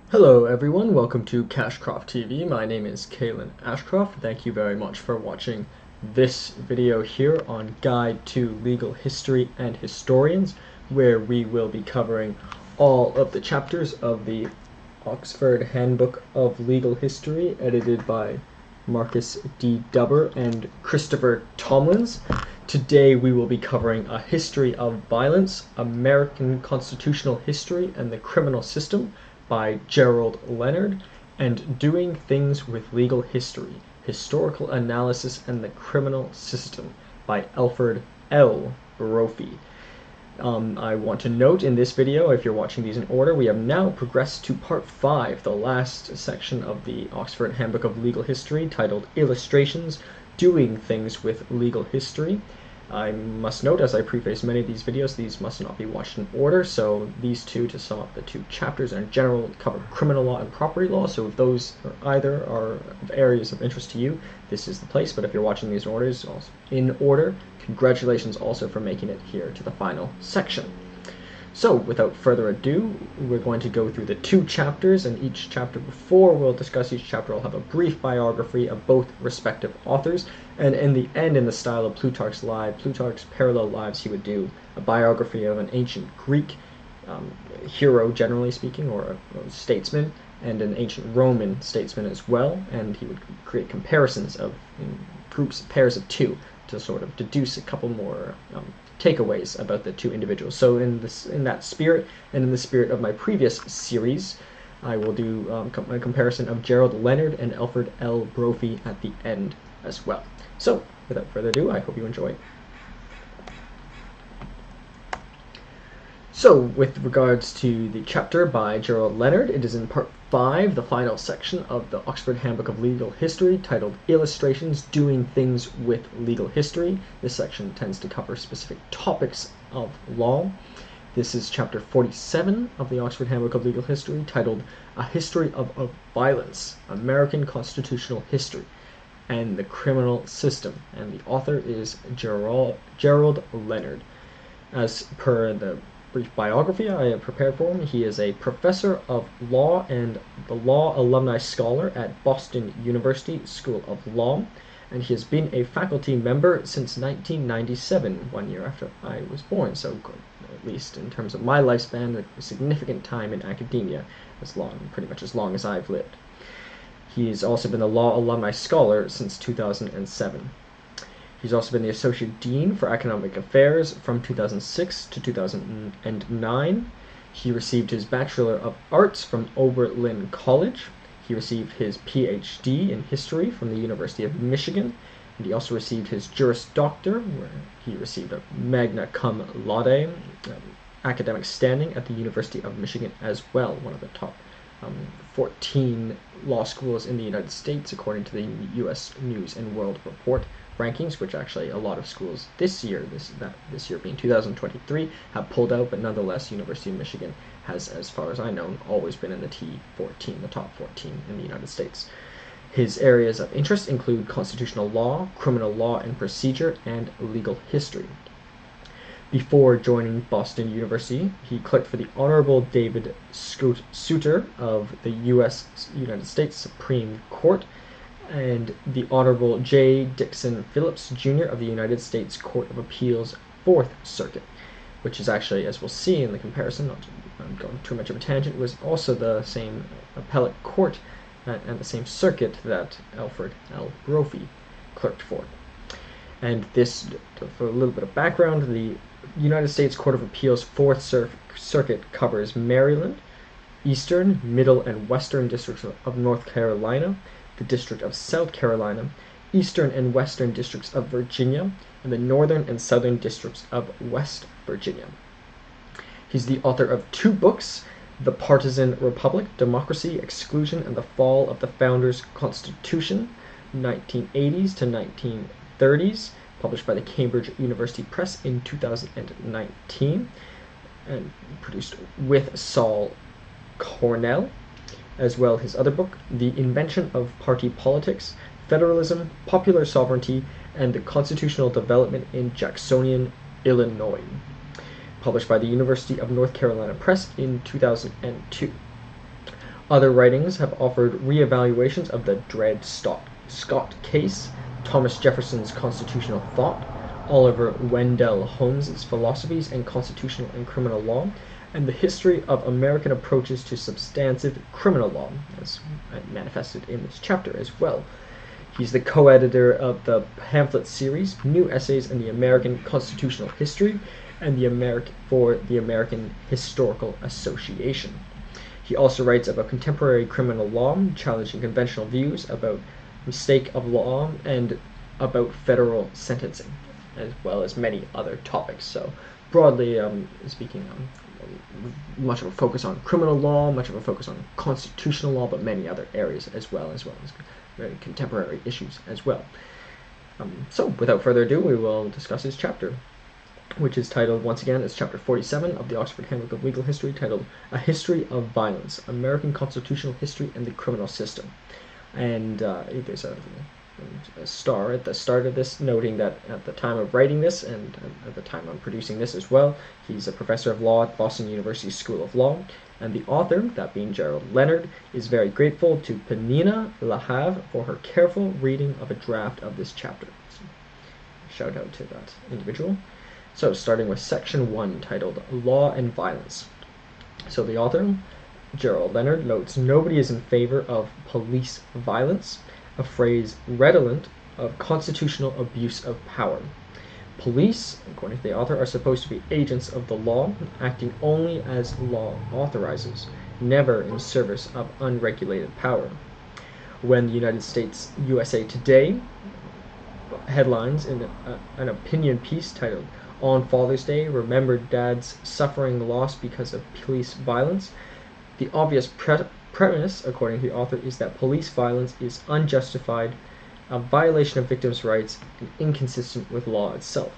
Hello everyone, welcome to CashcroftTV. My name is Kalen Ashcroft. Thank you very much for watching this video here on Guide to Legal History and Historians, where we will be covering all of the chapters of the Oxford Handbook of Legal History, edited by Marcus D. Dubber and Christopher Tomlins. Today we will be covering a history of violence, American constitutional history, and the criminal system by Gerald Leonard, and Doing Things with Legal History, Historical Analysis and the Criminal System by Alfred L. Brophy. I want to note in this video, if you're watching these in order, we have now progressed to Part 5, the last section of the Oxford Handbook of Legal History, titled Illustrations, Doing Things with Legal History. I must note, as I preface many of these videos, these must not be watched in order, so these two, to sum up the two chapters, in general cover criminal law and property law, so if those either are of areas of interest to you, this is the place. But if you're watching these orders in order, congratulations also for making it here to the final section. So, without further ado, we're going to go through the two chapters, and each chapter before we'll discuss each chapter, I'll have a brief biography of both respective authors, and in the end, in the style of Plutarch's parallel lives, he would do a biography of an ancient Greek hero, generally speaking, or a statesman, and an ancient Roman statesman as well, and he would create comparisons of groups, pairs of two, to sort of deduce a couple more takeaways about the two individuals. So in that spirit, and in the spirit of my previous series, I will do a comparison of Gerald Leonard and Alfred L. Brophy at the end as well. So without further ado, I hope you enjoy. So, with regards to the chapter by Gerald Leonard, it is in Part 5, the final section of the Oxford Handbook of Legal History, titled Illustrations, Doing Things with Legal History. This section tends to cover specific topics of law. This is Chapter 47 of the Oxford Handbook of Legal History, titled A History of Violence, American Constitutional History, and the Criminal System. And the author is Gerald Leonard. As per the brief biography I have prepared for him, he is a professor of law and the Law Alumni Scholar at Boston University School of Law, and he has been a faculty member since 1997, 1 year after I was born, so at least in terms of my lifespan, a significant time in academia, pretty much as long as I've lived. He's also been the Law Alumni Scholar since 2007. He's also been the Associate Dean for Economic Affairs from 2006 to 2009. He received his Bachelor of Arts from Oberlin College. He received his PhD in History from the University of Michigan. And he also received his Juris Doctor, where he received a magna cum laude academic standing at the University of Michigan as well, one of the top 14 law schools in the United States, according to the U.S. News and World Report rankings, which actually a lot of schools this year being 2023, have pulled out, but nonetheless, University of Michigan has, as far as I know, always been in the T14, the top 14 in the United States. His areas of interest include constitutional law, criminal law and procedure, and legal history. Before joining Boston University, he clerked for the Honorable David Souter of the United States Supreme Court, and the Honorable J. Dixon Phillips, Jr. of the United States Court of Appeals, 4th Circuit, which is actually, as we'll see in the comparison, not going too much of a tangent, was also the same appellate court and the same circuit that Alfred L. Brophy clerked for. And this, for a little bit of background, the United States Court of Appeals 4th Circuit covers Maryland, Eastern, Middle, and Western districts of North Carolina, the District of South Carolina, Eastern and Western districts of Virginia, and the Northern and Southern districts of West Virginia. He's the author of 2 books, The Partisan Republic, Democracy, Exclusion, and the Fall of the Founders' Constitution, 1980s to 1930s, published by the Cambridge University Press in 2019, and produced with Saul Cornell. As well, his other book, The Invention of Party Politics, Federalism, Popular Sovereignty, and the Constitutional Development in Jacksonian Illinois, published by the University of North Carolina Press in 2002. Other writings have offered re-evaluations of the Dred Scott case, Thomas Jefferson's constitutional thought, Oliver Wendell Holmes's philosophies and constitutional and criminal law, and the history of American approaches to substantive criminal law, as manifested in this chapter as well. He's the co-editor of the pamphlet series, New Essays in the American Constitutional History, and the American Historical Association. He also writes about contemporary criminal law, challenging conventional views about mistake of law and about federal sentencing, as well as many other topics. So broadly speaking, much of a focus on criminal law, much of a focus on constitutional law, but many other areas as well as very contemporary issues as well. So without further ado, we will discuss his chapter, which is titled, once again, it's chapter 47 of the Oxford Handbook of Legal History, titled A History of Violence, American Constitutional History and the Criminal System. And there's a star at the start of this, noting that at the time of writing this, and at the time I'm producing this as well, he's a professor of law at Boston University School of Law, and the author, that being Gerald Leonard, is very grateful to Penina Lahave for her careful reading of a draft of this chapter. So, shout out to that individual. So, starting with section 1, titled Law and Violence. So the author, Gerald Leonard, notes, nobody is in favor of police violence, a phrase redolent of constitutional abuse of power. Police, according to the author, are supposed to be agents of the law, acting only as law authorizes, never in service of unregulated power. When the United States USA Today headlines in an opinion piece titled On Father's Day, Remember Dad's Suffering Loss Because of Police Violence, the obvious premise, according to the author, is that police violence is unjustified, a violation of victims' rights, and inconsistent with law itself.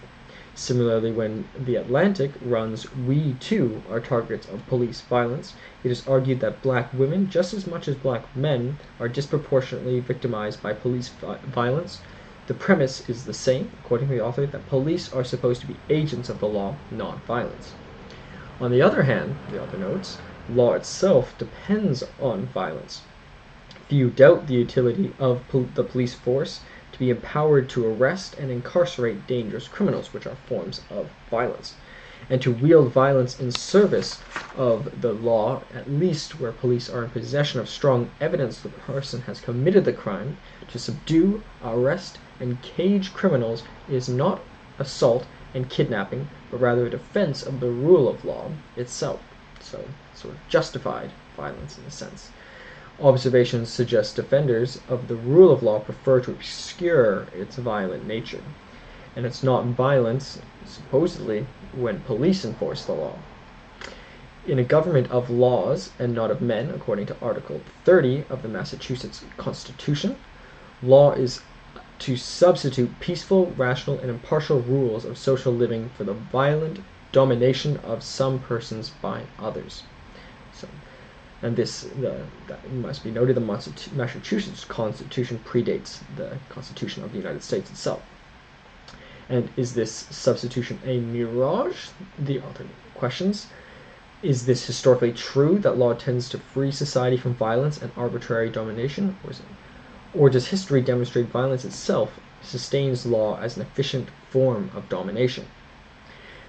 Similarly, when The Atlantic runs We Too Are Targets of Police Violence, it is argued that black women, just as much as black men, are disproportionately victimized by police violence. The premise is the same, according to the author, that police are supposed to be agents of the law, not violence. On the other hand, the author notes, law itself depends on violence. Few doubt the utility of the police force to be empowered to arrest and incarcerate dangerous criminals, which are forms of violence, and to wield violence in service of the law, at least where police are in possession of strong evidence the person has committed the crime. To subdue, arrest, and cage criminals is not assault and kidnapping, but rather a defense of the rule of law itself. So, sort of justified violence in a sense. Observations suggest defenders of the rule of law prefer to obscure its violent nature, and it's not violence, supposedly, when police enforce the law. In a government of laws and not of men, according to Article 30 of the Massachusetts Constitution, law is to substitute peaceful, rational, and impartial rules of social living for the violent domination of some persons by others. So, and that must be noted, the Massachusetts Constitution predates the Constitution of the United States itself. And is this substitution a mirage? The author questions. Is this historically true that law tends to free society from violence and arbitrary domination, or does history demonstrate violence itself sustains law as an efficient form of domination?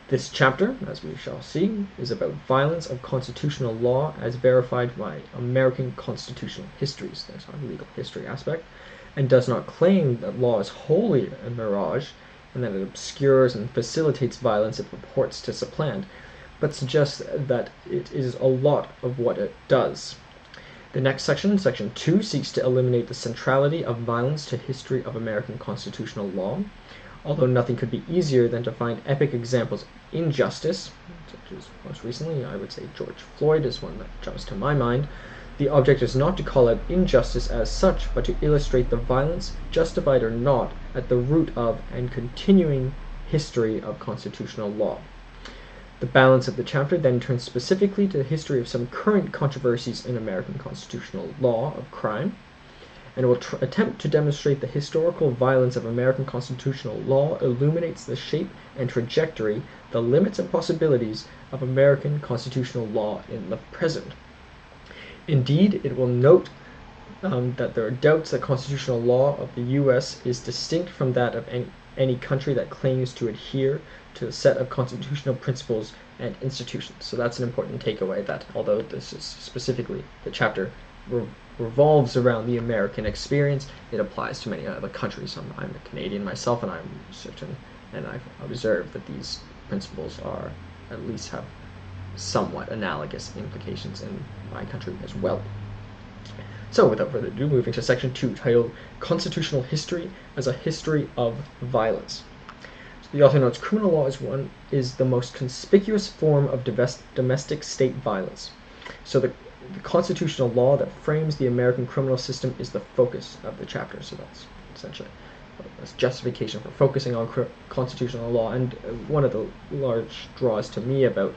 This chapter, as we shall see, is about violence of constitutional law as verified by American constitutional histories. There's our legal history aspect, and does not claim that law is wholly a mirage and that it obscures and facilitates violence it purports to supplant, but suggests that it is a lot of what it does. The next section, section 2, seeks to eliminate the centrality of violence to history of American constitutional law. Although nothing could be easier than to find epic examples of injustice, such as most recently, I would say George Floyd is one that jumps to my mind, the object is not to call out injustice as such, but to illustrate the violence, justified or not, at the root of and continuing history of constitutional law. The balance of the chapter then turns specifically to the history of some current controversies in American constitutional law of crime, and will attempt to demonstrate the historical violence of American constitutional law illuminates the shape and trajectory, the limits and possibilities of American constitutional law in the present. Indeed, it will note that there are doubts that constitutional law of the U.S. is distinct from that of any country that claims to adhere to a set of constitutional principles and institutions. So that's an important takeaway, that although this is specifically the chapter revolves around the American experience, it applies to many other countries. I'm a Canadian myself, and I'm certain, and I've observed that these principles are, at least have somewhat analogous implications in my country as well. So without further ado, moving to section 2, titled Constitutional History as a History of Violence. So the author notes, criminal law is the most conspicuous form of domestic state violence. So the constitutional law that frames the American criminal system is the focus of the chapter. So that's essentially a justification for focusing on constitutional law. And one of the large draws to me about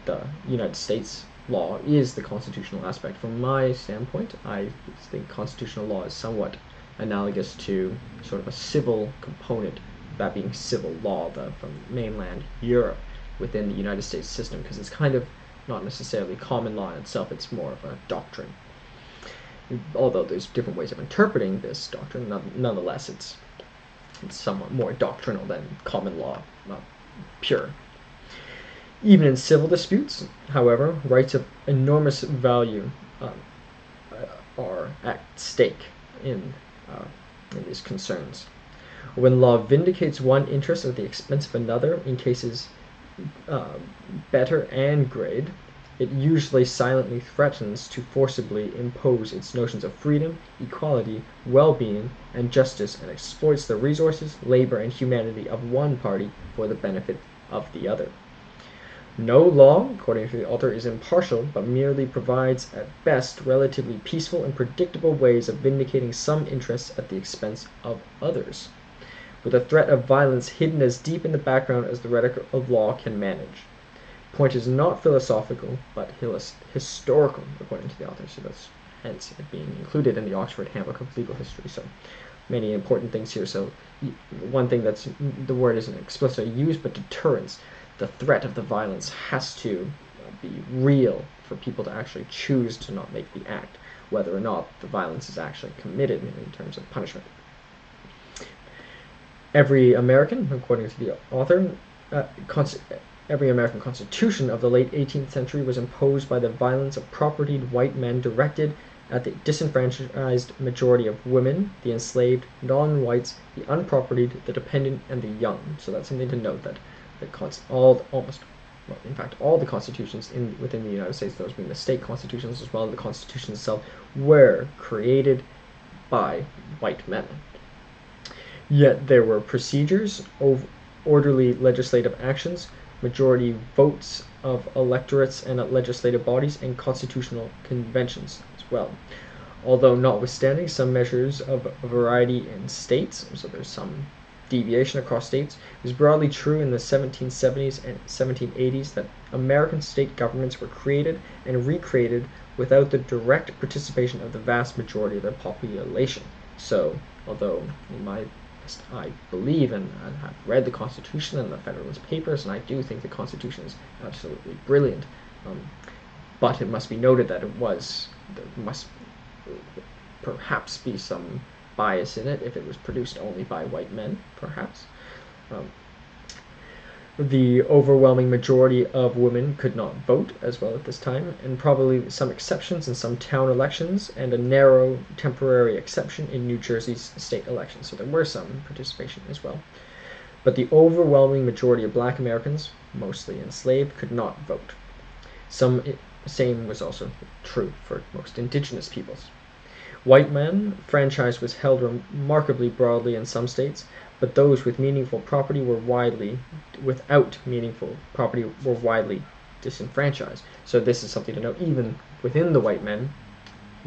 the United States law is the constitutional aspect. From my standpoint, I think constitutional law is somewhat analogous to sort of a civil component, that being civil law from mainland Europe within the United States system, because it's kind of not necessarily common law in itself, it's more of a doctrine. Although there's different ways of interpreting this doctrine, nonetheless it's somewhat more doctrinal than common law, not pure. Even in civil disputes, however, rights of enormous value are at stake in these concerns. When law vindicates one interest at the expense of another in cases better and grade, it usually silently threatens to forcibly impose its notions of freedom, equality, well-being, and justice, and exploits the resources, labor, and humanity of one party for the benefit of the other. No law, according to the author, is impartial, but merely provides at best relatively peaceful and predictable ways of vindicating some interests at the expense of others, with a threat of violence hidden as deep in the background as the rhetoric of law can manage. The point is not philosophical, but historical, according to the author, so that's hence it being included in the Oxford Handbook of Legal History. So many important things here. So one thing that's, the word isn't explicitly used, but deterrence. The threat of the violence has to be real for people to actually choose to not make the act, whether or not the violence is actually committed in terms of punishment. Every American, according to the author, every American constitution of the late 18th century was imposed by the violence of propertied white men directed at the disenfranchised majority of women, the enslaved, non-whites, the unpropertied, the dependent, and the young. So that's something to note, that all the constitutions within the United States, those being the state constitutions as well as the Constitution itself, were created by white men. Yet there were procedures, orderly legislative actions, majority votes of electorates and legislative bodies, and constitutional conventions as well. Although notwithstanding some measures of variety in states, so there's some deviation across states, it was broadly true in the 1770s and 1780s that American state governments were created and recreated without the direct participation of the vast majority of their population. So, although I believe, and I've read the Constitution and the Federalist Papers, and I do think the Constitution is absolutely brilliant, but it must be noted that there must perhaps be some bias in it if it was produced only by white men, perhaps. The overwhelming majority of women could not vote as well at this time, and probably some exceptions in some town elections, and a narrow temporary exception in New Jersey's state elections. So there were some participation as well. But the overwhelming majority of black Americans, mostly enslaved, could not vote. Same was also true for most indigenous peoples. White men, franchise was held remarkably broadly in some states, but those with meaningful property without meaningful property were widely disenfranchised. So this is something to note. Even within the white men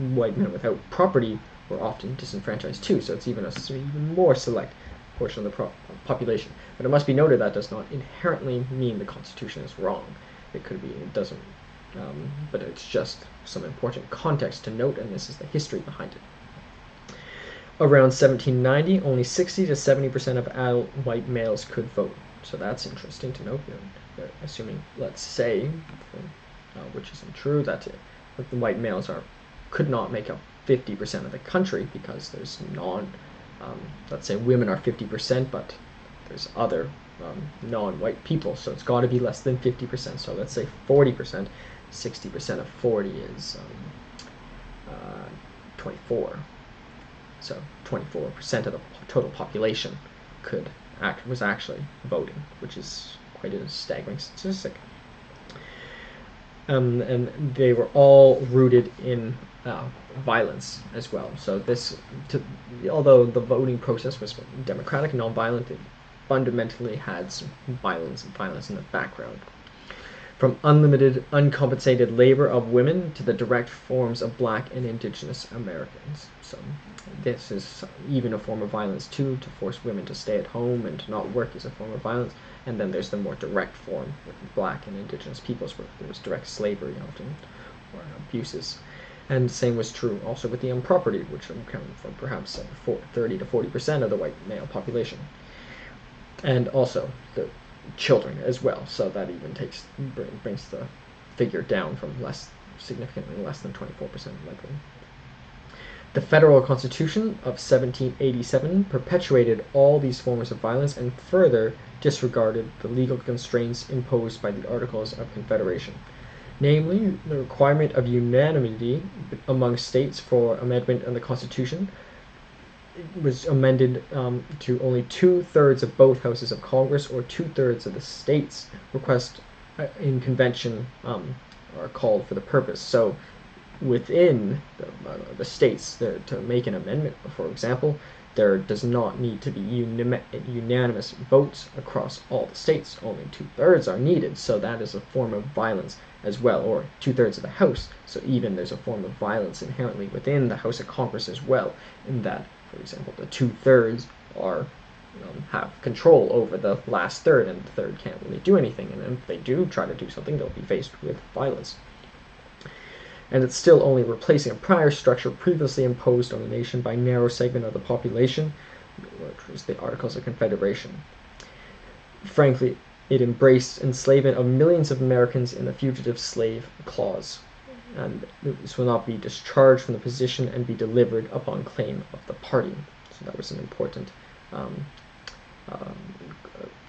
without property were often disenfranchised too. So it's even even more select portion of the population. But it must be noted that does not inherently mean the Constitution is wrong. It could be, it doesn't. But it's just some important context to note, and this is the history behind it. Around 1790, only 60 to 70% of adult white males could vote. So that's interesting to note. They're assuming, let's say, which isn't true, that the white males are could not make up 50% of the country, because there's let's say women are 50%, but there's other non-white people, so it's got to be less than 50%. So let's say 40%. 60% of 40 is 24. So 24% of the total population was actually voting, which is quite a staggering statistic. And they were all rooted in violence as well. So although the voting process was democratic, non-violent, it fundamentally had some violence in the background. From unlimited, uncompensated labor of women to the direct forms of Black and Indigenous Americans. So this is even a form of violence too, to force women to stay at home and to not work is a form of violence. And then there's the more direct form with Black and Indigenous peoples, where there was direct slavery often, or abuses. And the same was true also with the property, which accounted for perhaps 30 to 40% of the white male population. And also the children as well, so that even brings the figure down from significantly less than 24% likely. The Federal Constitution of 1787 perpetuated all these forms of violence and further disregarded the legal constraints imposed by the Articles of Confederation, namely the requirement of unanimity among states for amendment of the Constitution. It was amended to only 2/3 of both houses of Congress, or 2/3 of the states request in convention are called for the purpose. So within the states, to make an amendment, for example, there does not need to be unanimous votes across all the states. Only 2/3 are needed, so that is a form of violence as well, or 2/3 of the House. So even there's a form of violence inherently within the House of Congress as well, in that, for example, the 2/3 have control over the last third, and the third can't really do anything. And if they do try to do something, they'll be faced with violence. And it's still only replacing a prior structure previously imposed on the nation by a narrow segment of the population, which was the Articles of Confederation. Frankly, it embraced enslavement of millions of Americans in the Fugitive Slave Clause, and this will not be discharged from the position and be delivered upon claim of the party. So that was an important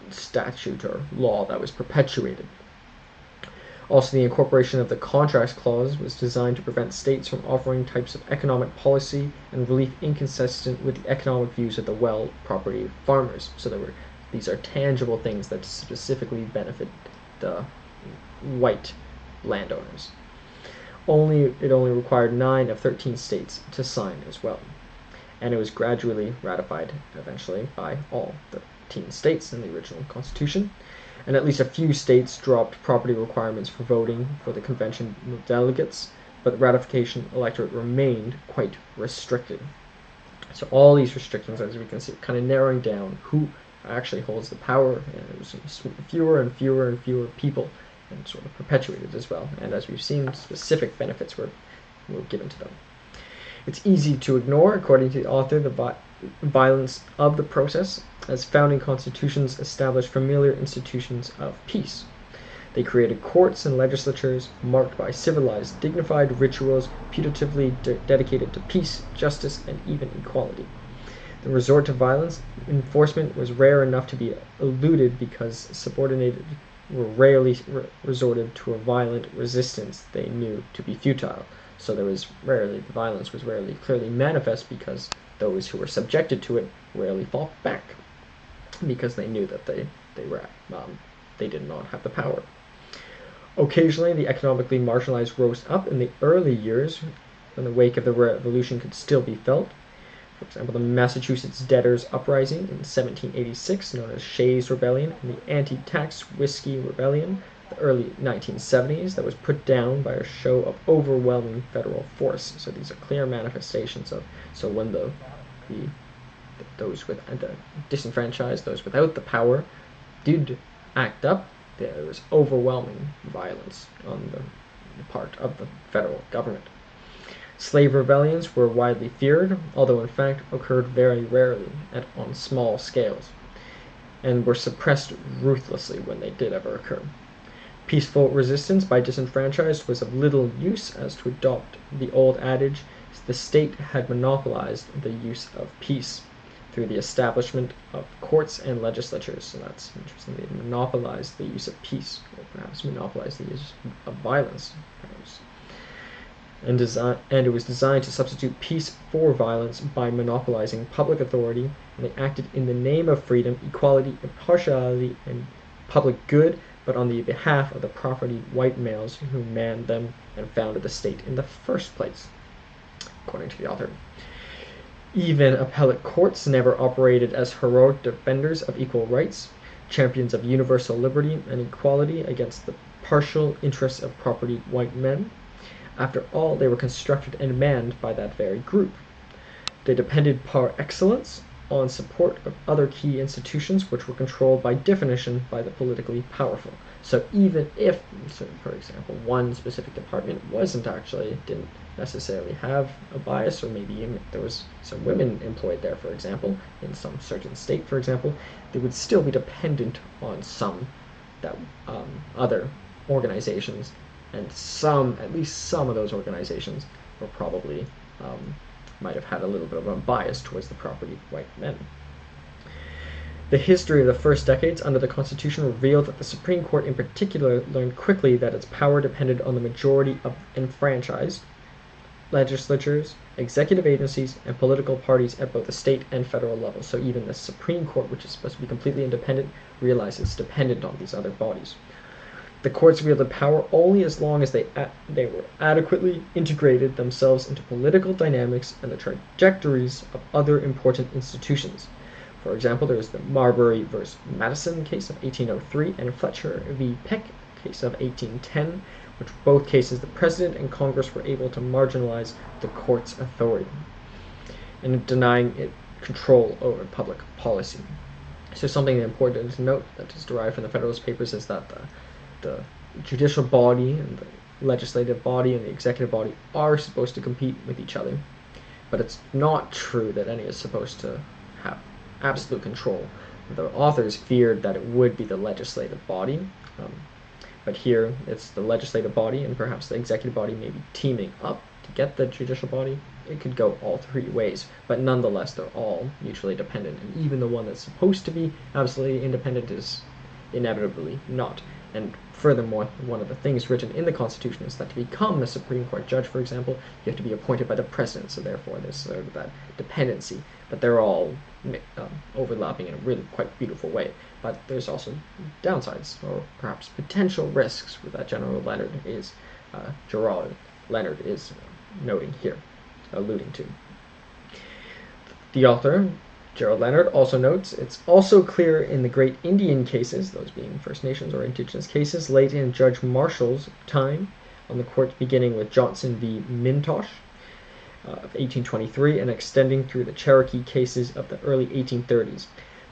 statute or law that was perpetuated. Also, the incorporation of the Contracts Clause was designed to prevent states from offering types of economic policy and relief inconsistent with the economic views of the well-property farmers. So these are tangible things that specifically benefit the white landowners. It only required 9 of 13 states to sign as well. And it was gradually ratified eventually by all 13 states in the original Constitution. And at least a few states dropped property requirements for voting for the convention delegates, but the ratification electorate remained quite restricted. So all these restrictions, as we can see, kind of narrowing down who actually holds the power, and it was fewer and fewer and fewer people, and sort of perpetuated as well. And as we've seen, specific benefits were given to them. It's easy to ignore, according to the author, the violence of the process, as founding constitutions established familiar institutions of peace. They created courts and legislatures marked by civilized, dignified rituals putatively dedicated to peace, justice, and even equality. The resort to violence enforcement was rare enough to be eluded because subordinated were rarely resorted to a violent resistance they knew to be futile. So the violence was rarely clearly manifest because those who were subjected to it rarely fought back, because they knew that they did not have the power. Occasionally, the economically marginalized rose up in the early years when the wake of the revolution could still be felt. For example, the Massachusetts Debtors' Uprising in 1786, known as Shays' Rebellion, and the Anti-Tax Whiskey Rebellion, the early 1970s, that was put down by a show of overwhelming federal force. So these are clear manifestations of, so when those with the disenfranchised, those without the power, did act up, there was overwhelming violence on the part of the federal government. Slave rebellions were widely feared, although in fact occurred very rarely on small scales, and were suppressed ruthlessly when they did ever occur. Peaceful resistance by disenfranchised was of little use, as to adopt the old adage, the state had monopolized the use of peace through the establishment of courts and legislatures. So that's interesting. They monopolized the use of peace, or perhaps monopolized the use of violence. And it was designed to substitute peace for violence by monopolizing public authority, and they acted in the name of freedom, equality, impartiality, and public good, but on the behalf of the propertied white males who manned them and founded the state in the first place, according to the author. Even appellate courts never operated as heroic defenders of equal rights, champions of universal liberty and equality against the partial interests of propertied white men. After all, they were constructed and manned by that very group. They depended par excellence on support of other key institutions which were controlled by definition by the politically powerful. So even if, for example, one specific department didn't necessarily have a bias, or maybe there was some women employed there, for example, in some certain state, for example, they would still be dependent on other organizations, and at least some of those organizations were probably might have had a little bit of a bias towards the property of white men. The history of the first decades under the Constitution revealed that the Supreme Court in particular learned quickly that its power depended on the majority of enfranchised legislatures, executive agencies, and political parties at both the state and federal level. So even the Supreme Court, which is supposed to be completely independent, realized it's dependent on these other bodies. The courts wielded power only as long as they were adequately integrated themselves into political dynamics and the trajectories of other important institutions. For example, there was the Marbury v. Madison case of 1803 and Fletcher v. Peck case of 1810, which both cases the President and Congress were able to marginalize the court's authority and denying it control over public policy. So something important to note that is derived from the Federalist Papers is that the judicial body and the legislative body and the executive body are supposed to compete with each other, but it's not true that any is supposed to have absolute control. The authors feared that it would be the legislative body, but here it's the legislative body and perhaps the executive body maybe teaming up to get the judicial body. It could go all three ways, but nonetheless they're all mutually dependent, and even the one that's supposed to be absolutely independent is inevitably not. And furthermore, one of the things written in the Constitution is that to become a Supreme Court judge, for example, you have to be appointed by the President, so therefore there's sort of that dependency, but they're all overlapping in a really quite beautiful way. But there's also downsides, or perhaps potential risks, that Gerald Leonard is noting here, alluding to. The author, Gerald Leonard, also notes, it's also clear in the great Indian cases, those being First Nations or indigenous cases, late in Judge Marshall's time on the court, beginning with Johnson v. Mintosh of 1823 and extending through the Cherokee cases of the early 1830s.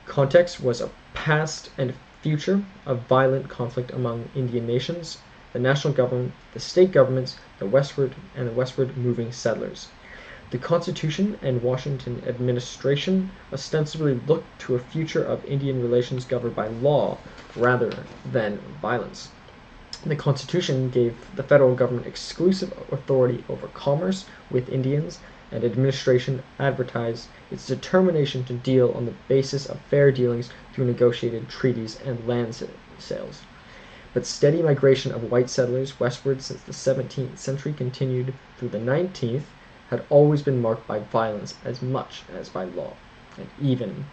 Context was a past and future of violent conflict among Indian nations, the national government, the state governments, the westward moving settlers. The Constitution and Washington administration ostensibly looked to a future of Indian relations governed by law rather than violence. The Constitution gave the federal government exclusive authority over commerce with Indians, and administration advertised its determination to deal on the basis of fair dealings through negotiated treaties and land sales. But steady migration of white settlers westward since the 17th century continued through the 19th had always been marked by violence as much as by law, and even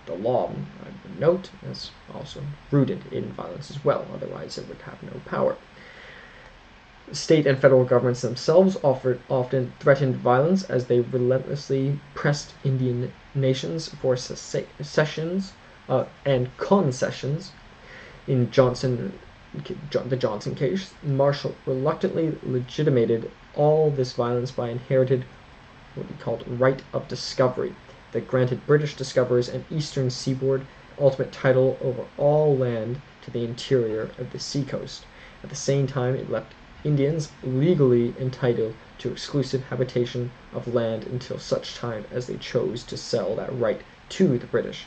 the law, I would note, is also rooted in violence as well, otherwise it would have no power. State and federal governments themselves often threatened violence as they relentlessly pressed Indian nations for cessions and concessions. In the Johnson case, Marshall reluctantly legitimated all this violence by inherited what he called right of discovery that granted British discoverers an eastern seaboard ultimate title over all land to the interior of the seacoast. At the same time, it left Indians legally entitled to exclusive habitation of land until such time as they chose to sell that right to the British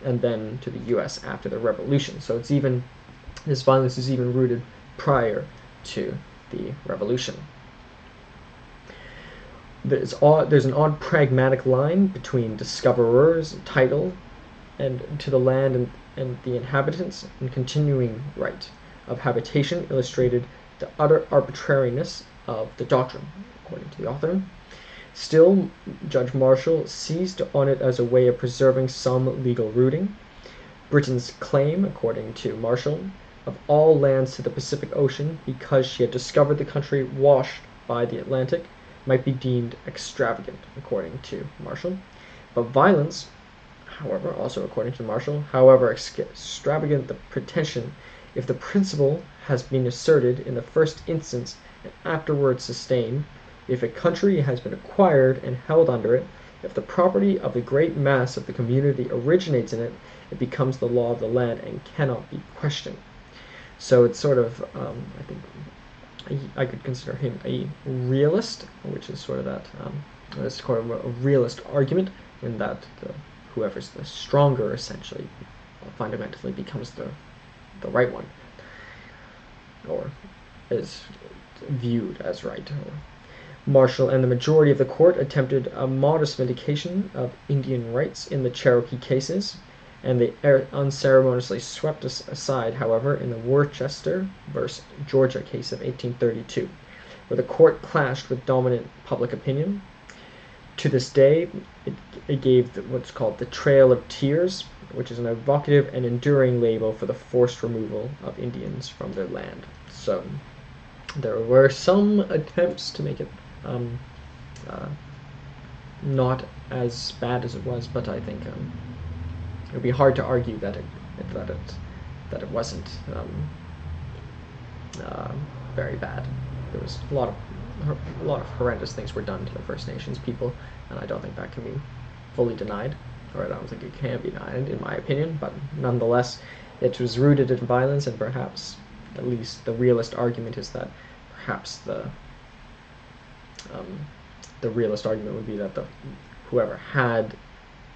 and then to the U.S. after the Revolution. So this violence is even rooted prior to the Revolution. There's an odd pragmatic line between discoverers' title and to the land and the inhabitants, and continuing right of habitation illustrated the utter arbitrariness of the doctrine, according to the author. Still, Judge Marshall seized on it as a way of preserving some legal rooting. Britain's claim, according to Marshall, of all lands to the Pacific Ocean, because she had discovered the country washed by the Atlantic, might be deemed extravagant, according to Marshall. But violence, however, also according to Marshall, however extravagant the pretension, if the principle has been asserted in the first instance and afterwards sustained, if a country has been acquired and held under it, if the property of the great mass of the community originates in it, it becomes the law of the land and cannot be questioned. So it's sort of, I think, I could consider him a realist, which is sort of that, it's sort of a realist argument, in that whoever's the stronger, essentially, fundamentally becomes the right one, or is viewed as right. Marshall and the majority of the court attempted a modest vindication of Indian rights in the Cherokee cases, and they unceremoniously swept aside, however, in the Worcester versus Georgia case of 1832, where the court clashed with dominant public opinion. To this day, it gave what's called the Trail of Tears, which is an evocative and enduring label for the forced removal of Indians from their land. So there were some attempts to make it not as bad as it was, but I think it would be hard to argue that it wasn't very bad. There was a lot of horrendous things were done to the First Nations people, and I don't think that can be fully denied, or I don't think it can be denied, in my opinion. But nonetheless, it was rooted in violence, and perhaps, at least the realist argument is that perhaps the realist argument would be that whoever had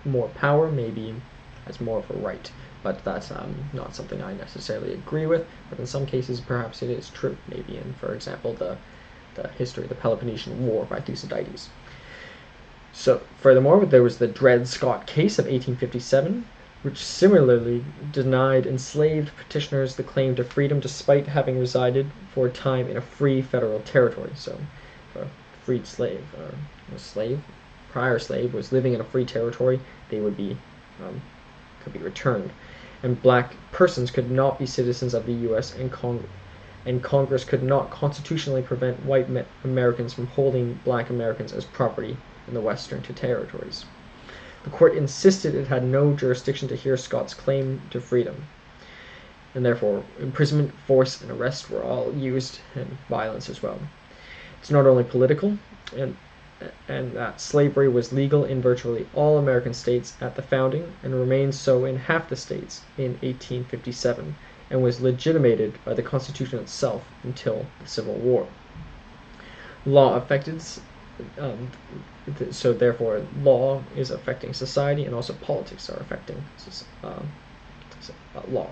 more power maybe has more of a right, but that's not something I necessarily agree with. But in some cases, perhaps it is true. Maybe in, for example, the history of the Peloponnesian War by Thucydides. So, furthermore, there was the Dred Scott case of 1857, which similarly denied enslaved petitioners the claim to freedom despite having resided for a time in a free federal territory. So, a freed slave, or a prior slave, was living in a free territory, they would be could be returned, and black persons could not be citizens of the U.S. and Congress could not constitutionally prevent white Americans from holding black Americans as property in the Western territories. The court insisted it had no jurisdiction to hear Scott's claim to freedom, and therefore imprisonment, force, and arrest were all used, and violence as well. It's not only political, and that slavery was legal in virtually all American states at the founding, and remained so in half the states in 1857, and was legitimated by the Constitution itself until the Civil War. Law affected, so therefore law is affecting society, and also politics are affecting law.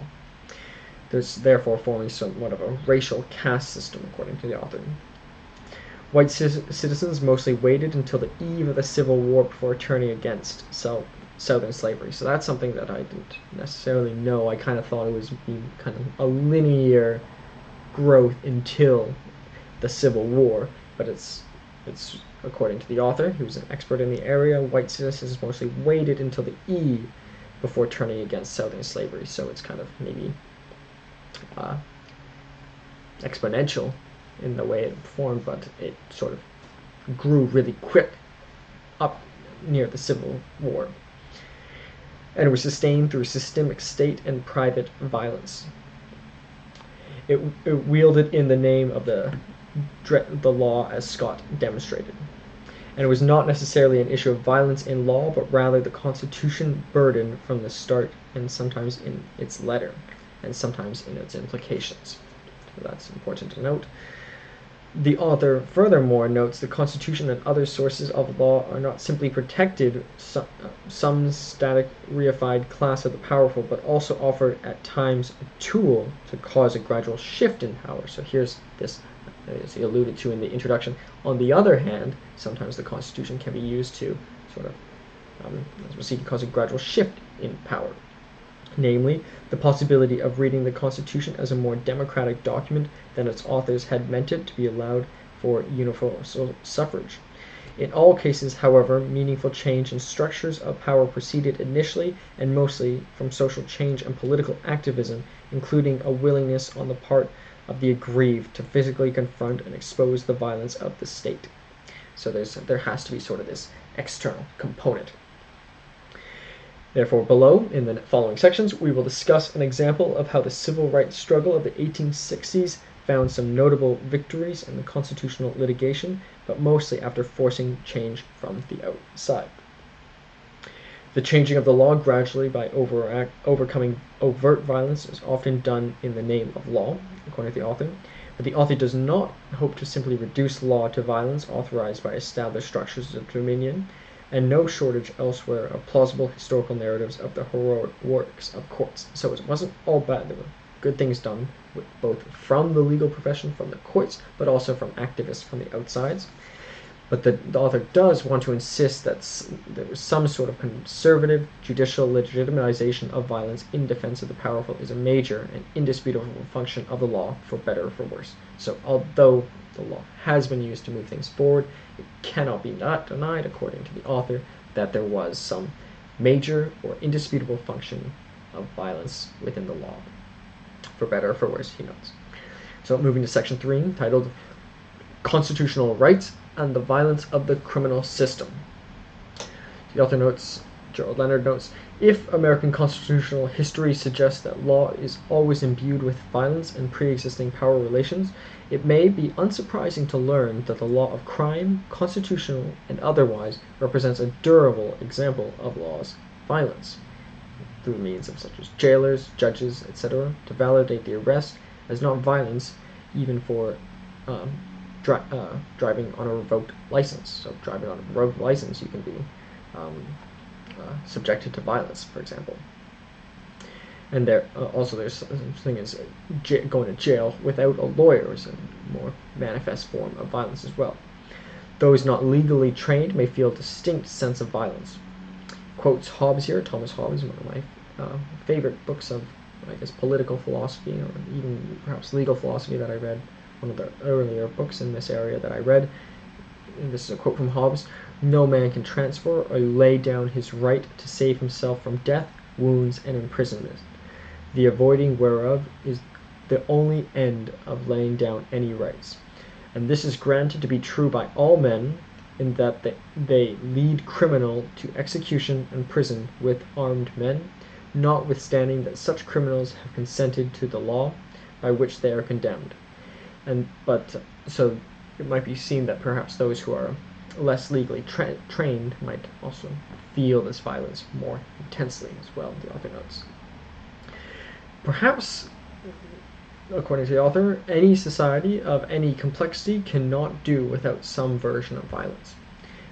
There's therefore forming somewhat of a racial caste system, according to the author. White citizens mostly waited until the eve of the Civil War before turning against Southern slavery. So that's something that I didn't necessarily know. I kind of thought it was kind of a linear growth until the Civil War, but it's according to the author, who was an expert in the area, white citizens mostly waited until the eve before turning against Southern slavery. So it's kind of maybe exponential in the way it formed, but it sort of grew really quick up near the Civil War, and it was sustained through systemic state and private violence. It wielded in the name of the law, as Scott demonstrated, and it was not necessarily an issue of violence in law, but rather the Constitution burdened from the start, and sometimes in its letter, and sometimes in its implications. So that's important to note. The author furthermore notes the Constitution and other sources of law are not simply protected some static reified class of the powerful, but also offer at times a tool to cause a gradual shift in power. So here's this, as he alluded to in the introduction. On the other hand, sometimes the Constitution can be used to sort of, as we'll see, cause a gradual shift in power. Namely, the possibility of reading the Constitution as a more democratic document than its authors had meant it to be allowed for universal suffrage. In all cases, however, meaningful change in structures of power proceeded initially and mostly from social change and political activism, including a willingness on the part of the aggrieved to physically confront and expose the violence of the state. So there has to be sort of this external component. Therefore, below, in the following sections, we will discuss an example of how the civil rights struggle of the 1860s found some notable victories in the constitutional litigation, but mostly after forcing change from the outside. The changing of the law gradually by overcoming overt violence is often done in the name of law, according to the author, but the author does not hope to simply reduce law to violence authorized by established structures of dominion, and no shortage elsewhere of plausible historical narratives of the heroic works of courts. So it wasn't all bad. There were good things done, both from the legal profession, from the courts, but also from activists from the outsides. But the author does want to insist that there was some sort of conservative judicial legitimization of violence in defense of the powerful is a major and indisputable function of the law, for better or for worse. So although the law has been used to move things forward, it cannot be not denied, according to the author, that there was some major or indisputable function of violence within the law, for better or for worse, he notes. So moving to section 3, titled Constitutional Rights and the Violence of the Criminal System. The author notes, Gerald Leonard notes, if American constitutional history suggests that law is always imbued with violence and pre-existing power relations, it may be unsurprising to learn that the law of crime, constitutional and otherwise, represents a durable example of law's violence, through means of such as jailers, judges, etc., to validate the arrest as not violence, even for driving on a revoked license. So driving on a revoked license, you can be subjected to violence, for example. And there also there's such thing as going to jail without a lawyer is a more manifest form of violence as well. Those not legally trained may feel a distinct sense of violence. Quotes Hobbes here. Thomas Hobbes, one of my favorite books of, I guess, political philosophy or even perhaps legal philosophy that I read. One of the earlier books in this area that I read. And this is a quote from Hobbes. No man can transfer or lay down his right to save himself from death, wounds, and imprisonment. The avoiding whereof is the only end of laying down any rights. And this is granted to be true by all men, in that they lead criminal to execution and prison with armed men, notwithstanding that such criminals have consented to the law by which they are condemned. So it might be seen that perhaps those who are less legally trained might also feel this violence more intensely as well, the author notes. Perhaps, according to the author, any society of any complexity cannot do without some version of violence.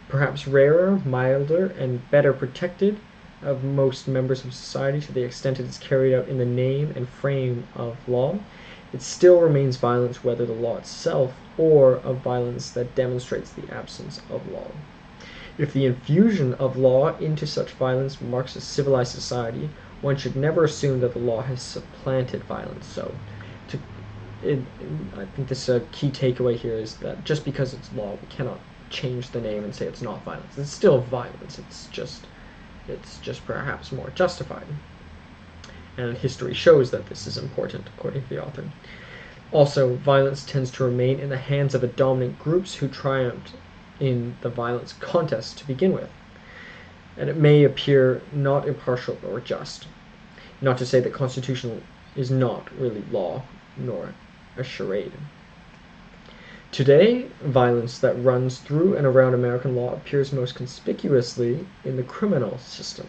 Perhaps rarer, milder, and better protected of most members of society to the extent it is carried out in the name and frame of law, it still remains violence, whether the law itself or of violence that demonstrates the absence of law. If the infusion of law into such violence marks a civilized society, one should never assume that the law has supplanted violence. So, I think this key takeaway here is that just because it's law, we cannot change the name and say it's not violence. It's still violence. It's just perhaps more justified. And history shows that this is important, according to the author. Also, violence tends to remain in the hands of the dominant groups who triumphed in the violence contest to begin with. And it may appear not impartial or just. Not to say that constitutional is not really law, nor a charade. Today, violence that runs through and around American law appears most conspicuously in the criminal system.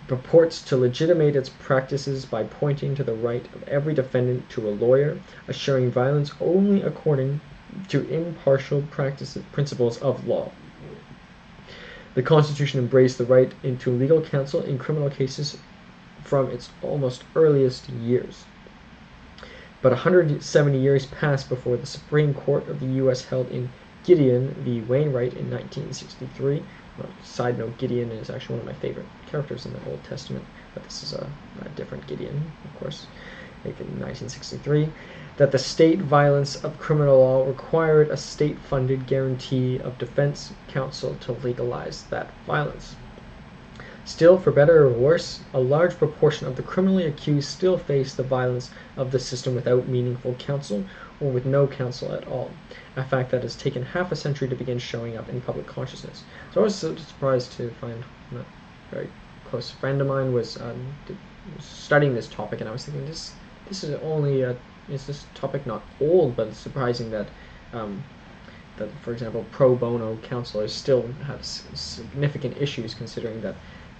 It purports to legitimate its practices by pointing to the right of every defendant to a lawyer, assuring violence only according to impartial principles of law. The Constitution embraced the right into legal counsel in criminal cases from its almost earliest years. But 170 years passed before the Supreme Court of the U.S. held in Gideon v. Wainwright in 1963. Side note, Gideon is actually one of my favorite characters in the Old Testament, but this is a different Gideon, of course, in 1963, that the state violence of criminal law required a state-funded guarantee of defense counsel to legalize that violence. Still, for better or worse, a large proportion of the criminally accused still face the violence of the system without meaningful counsel or with no counsel at all, a fact that has taken half a century to begin showing up in public consciousness. So I was so surprised to find a very close friend of mine was studying this topic, and I was thinking, this is only is this topic not old, but it's surprising that that, for example, pro bono counselors still have significant issues, considering that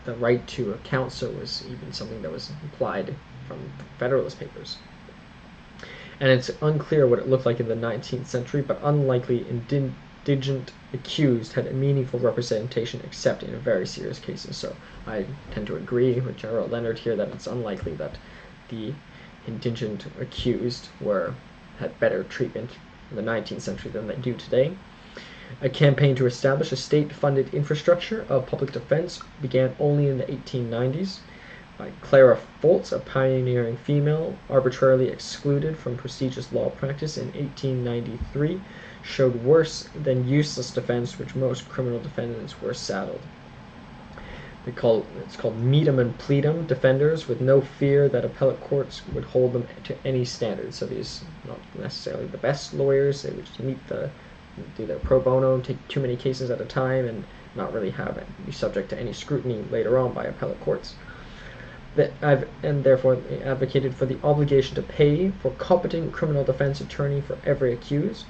the right to a counsel was even something that was implied from Federalist Papers. And it's unclear what it looked like in the 19th century, but unlikely indigent accused had a meaningful representation except in very serious cases. So I tend to agree with Gerald Leonard here that it's unlikely that the indigent accused had better treatment in the 19th century than they do today. A campaign to establish a state-funded infrastructure of public defense began only in the 1890s. Clara Foltz, a pioneering female arbitrarily excluded from prestigious law practice in 1893, showed worse than useless defense which most criminal defendants were saddled. It's called meet 'em and plead 'em defenders, with no fear that appellate courts would hold them to any standard. So these not necessarily the best lawyers, they would just do their pro bono, take too many cases at a time, and not really be subject to any scrutiny later on by appellate courts. And therefore advocated for the obligation to pay for competent criminal defense attorney for every accused.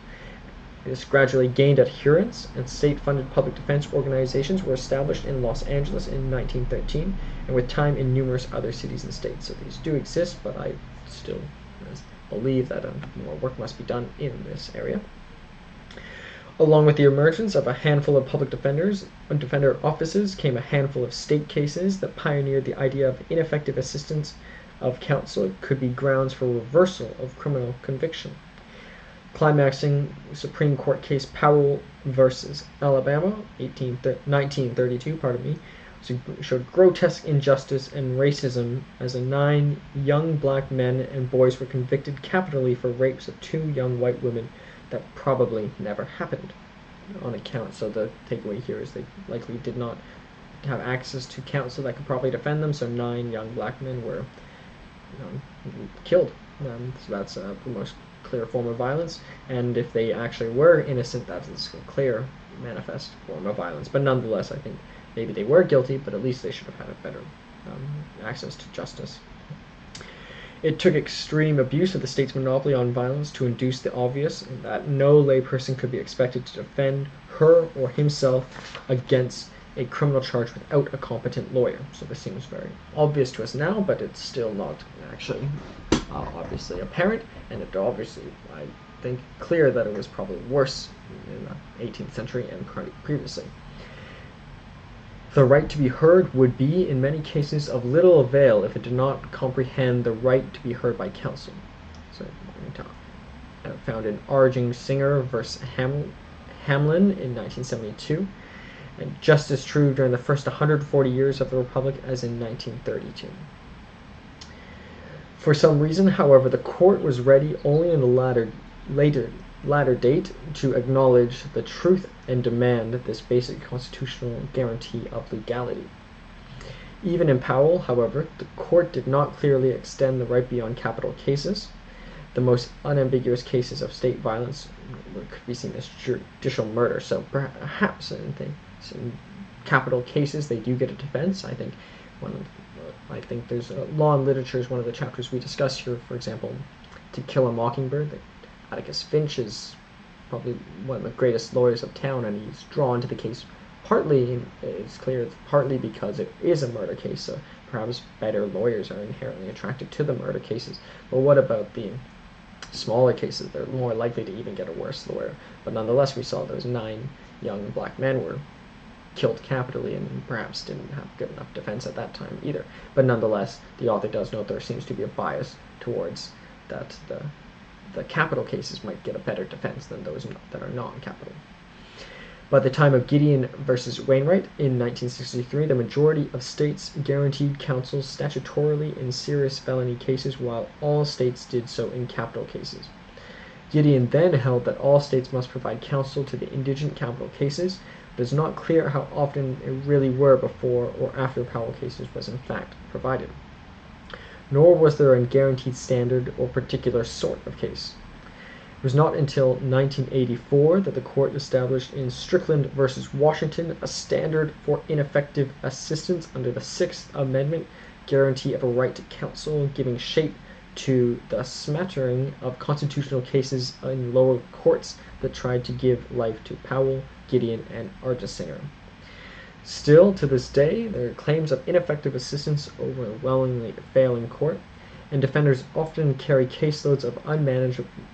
This gradually gained adherence, and state-funded public defense organizations were established in Los Angeles in 1913, and with time in numerous other cities and states. So these do exist, but I still believe that more work must be done in this area. Along with the emergence of a handful of public defender offices came a handful of state cases that pioneered the idea of ineffective assistance of counsel could be grounds for reversal of criminal conviction. Climaxing Supreme Court case Powell versus Alabama, 1932, showed grotesque injustice and racism as 9 young black men and boys were convicted capitally for rapes of 2 young white women that probably never happened on account. So the takeaway here is they likely did not have access to counsel that could probably defend them, so 9 young black men were killed. So that's the most clear form of violence, and if they actually were innocent, that is a clear manifest form of violence. But nonetheless, I think maybe they were guilty, but at least they should have had a better access to justice. It took extreme abuse of the state's monopoly on violence to induce the obvious that no layperson could be expected to defend her or himself against a criminal charge without a competent lawyer. So this seems very obvious to us now, but it's still not actually obviously apparent, and it obviously, I think, clear that it was probably worse in the 18th century and previously. The right to be heard would be, in many cases, of little avail if it did not comprehend the right to be heard by counsel. So, found in Arjing Singer versus Hamlin in 1972, and just as true during the first 140 years of the Republic as in 1932. For some reason, however, the court was ready only in the latter date to acknowledge the truth and demand this basic constitutional guarantee of legality. Even in Powell, however, the court did not clearly extend the right beyond capital cases. The most unambiguous cases of state violence could be seen as judicial murder. So perhaps in capital cases they do get a defense. I think there's law and literature is one of the chapters we discuss here. For example, To Kill a Mockingbird. Atticus Finch is probably one of the greatest lawyers of town, and he's drawn to the case partly, it's clear, it's partly because it is a murder case, so perhaps better lawyers are inherently attracted to the murder cases. But what about the smaller cases, they're more likely to even get a worse lawyer. But nonetheless, we saw those 9 young black men were killed capitally and perhaps didn't have good enough defense at that time either. But nonetheless, the author does note there seems to be a bias towards that the capital cases might get a better defense than those that are non-capital. By the time of Gideon versus Wainwright in 1963, the majority of states guaranteed counsel statutorily in serious felony cases, while all states did so in capital cases. Gideon then held that all states must provide counsel to the indigent capital cases. It is not clear how often it really were before or after Powell cases was in fact provided. Nor was there a guaranteed standard or particular sort of case. It was not until 1984 that the court established in Strickland versus Washington a standard for ineffective assistance under the Sixth Amendment guarantee of a right to counsel, giving shape to the smattering of constitutional cases in lower courts that tried to give life to Powell, Gideon, and Argesinger. Still, to this day, there are claims of ineffective assistance overwhelmingly fail in court, and defenders often carry caseloads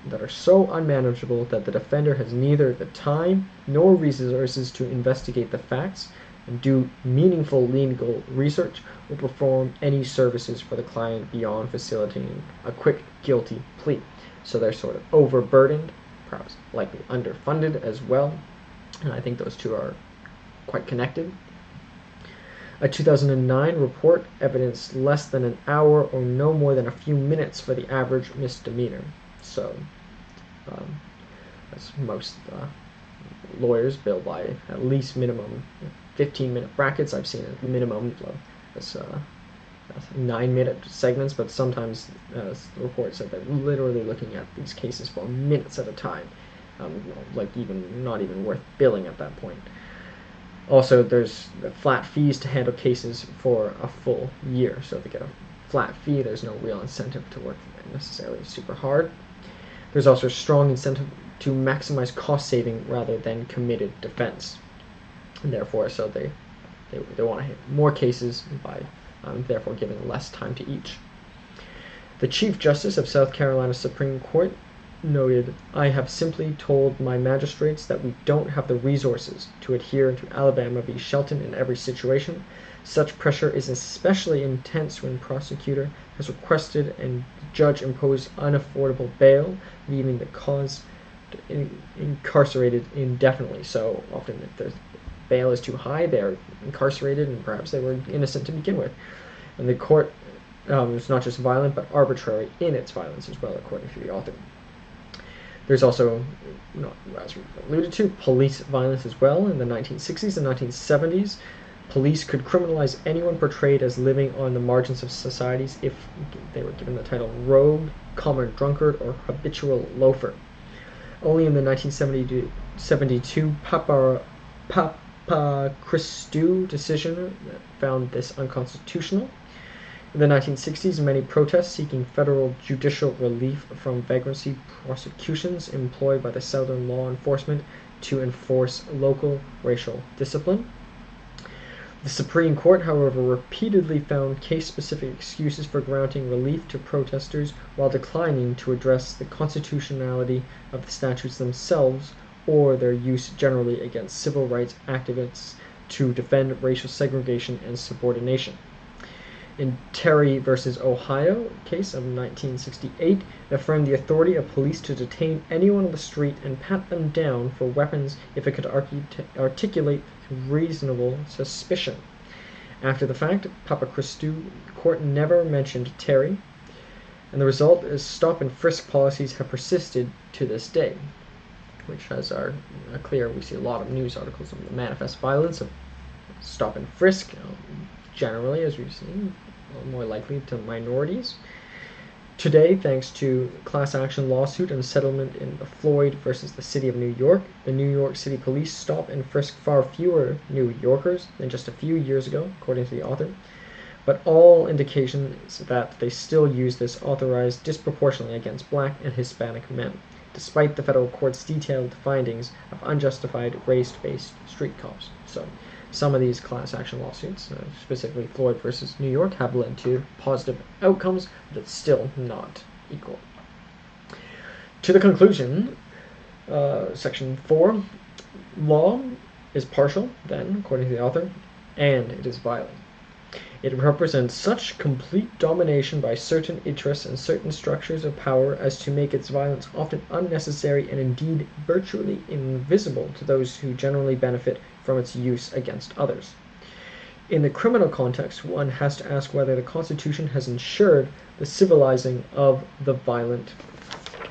that are so unmanageable that the defender has neither the time nor resources to investigate the facts and do meaningful legal research or perform any services for the client beyond facilitating a quick guilty plea. So they're sort of overburdened, perhaps likely underfunded as well, and I think those two are quite connected. A 2009 report evidenced less than an hour or no more than a few minutes for the average misdemeanor. So, as most lawyers bill by at least minimum 15-minute brackets. I've seen a minimum as 9-minute segments, but sometimes the report said they're literally looking at these cases for minutes at a time, like even not even worth billing at that point. Also, there's flat fees to handle cases for a full year. So if they get a flat fee, there's no real incentive to work necessarily super hard. There's also a strong incentive to maximize cost saving rather than committed defense. And therefore, so they want to hit more cases by therefore giving less time to each. The Chief Justice of South Carolina Supreme Court noted, "I have simply told my magistrates that we don't have the resources to adhere to Alabama v. Shelton in every situation. Such pressure is especially intense when prosecutor has requested and judge imposed unaffordable bail, leaving the cause incarcerated indefinitely." So often if the bail is too high, they're incarcerated and perhaps they were innocent to begin with. And the court was not just violent but arbitrary in its violence as well, according to the author. There's also, as we alluded to, police violence as well. In the 1960s and 1970s, police could criminalize anyone portrayed as living on the margins of societies if they were given the title rogue, common drunkard, or habitual loafer. Only in the 1972 Papachristou decision found this unconstitutional. In the 1960s, many protests seeking federal judicial relief from vagrancy prosecutions employed by the Southern law enforcement to enforce local racial discipline. The Supreme Court, however, repeatedly found case-specific excuses for granting relief to protesters while declining to address the constitutionality of the statutes themselves or their use generally against civil rights activists to defend racial segregation and subordination. In Terry v. Ohio, case of 1968, it affirmed the authority of police to detain anyone on the street and pat them down for weapons if it could articulate reasonable suspicion. After the fact, Papachristou court never mentioned Terry, and the result is stop and frisk policies have persisted to this day, which as are clear, we see a lot of news articles on the manifest violence of stop and frisk, generally, as we've seen, more likely to minorities. Today, thanks to class action lawsuit and settlement in the Floyd versus the City of New York, the New York City Police stop and frisk far fewer New Yorkers than just a few years ago, according to the author. But all indications that they still use this authorized disproportionately against black and Hispanic men, despite the federal court's detailed findings of unjustified race-based street cops. So some of these class action lawsuits, specifically Floyd versus New York, have led to positive outcomes, but it's still not equal. to the conclusion, section 4, law is partial, then, according to the author, and it is violent. It represents such complete domination by certain interests and certain structures of power as to make its violence often unnecessary and indeed virtually invisible to those who generally benefit from its use against others. In the criminal context, one has to ask whether the Constitution has ensured the civilizing of the violent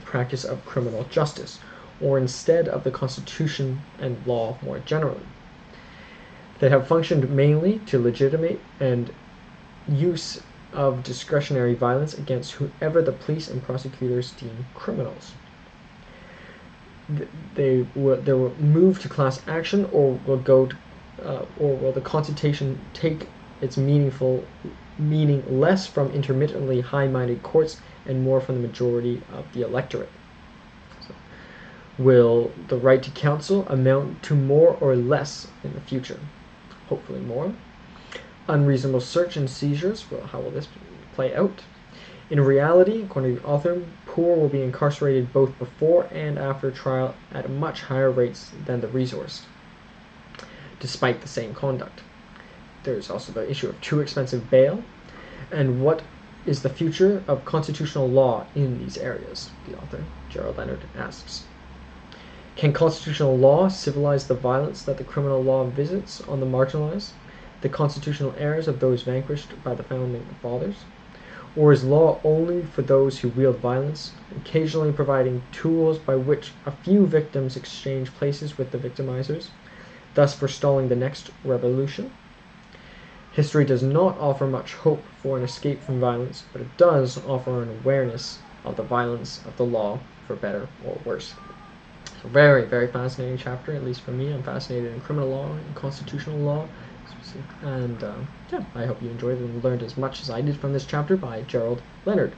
practice of criminal justice, or instead of the Constitution and law more generally. They have functioned mainly to legitimate and use of discretionary violence against whoever the police and prosecutors deem criminals. They will move to class action, or will go to, or will the Constitution take its meaning less from intermittently high-minded courts and more from the majority of the electorate? So, will the right to counsel amount to more or less in the future? Hopefully more. Unreasonable search and seizures, well, how will this play out? In reality, according to the author, poor will be incarcerated both before and after trial at much higher rates than the resourced, despite the same conduct. There's also the issue of too expensive bail, and what is the future of constitutional law in these areas, the author, Gerald Leonard, asks. Can constitutional law civilize the violence that the criminal law visits on the marginalized, the constitutional errors of those vanquished by the founding fathers? Or is law only for those who wield violence, occasionally providing tools by which a few victims exchange places with the victimizers, thus forestalling the next revolution? History does not offer much hope for an escape from violence, but it does offer an awareness of the violence of the law, for better or worse. So very, very fascinating chapter, at least for me. I'm fascinated in criminal law and constitutional law. And yeah, I hope you enjoyed and learned as much as I did from this chapter by Gerald Leonard.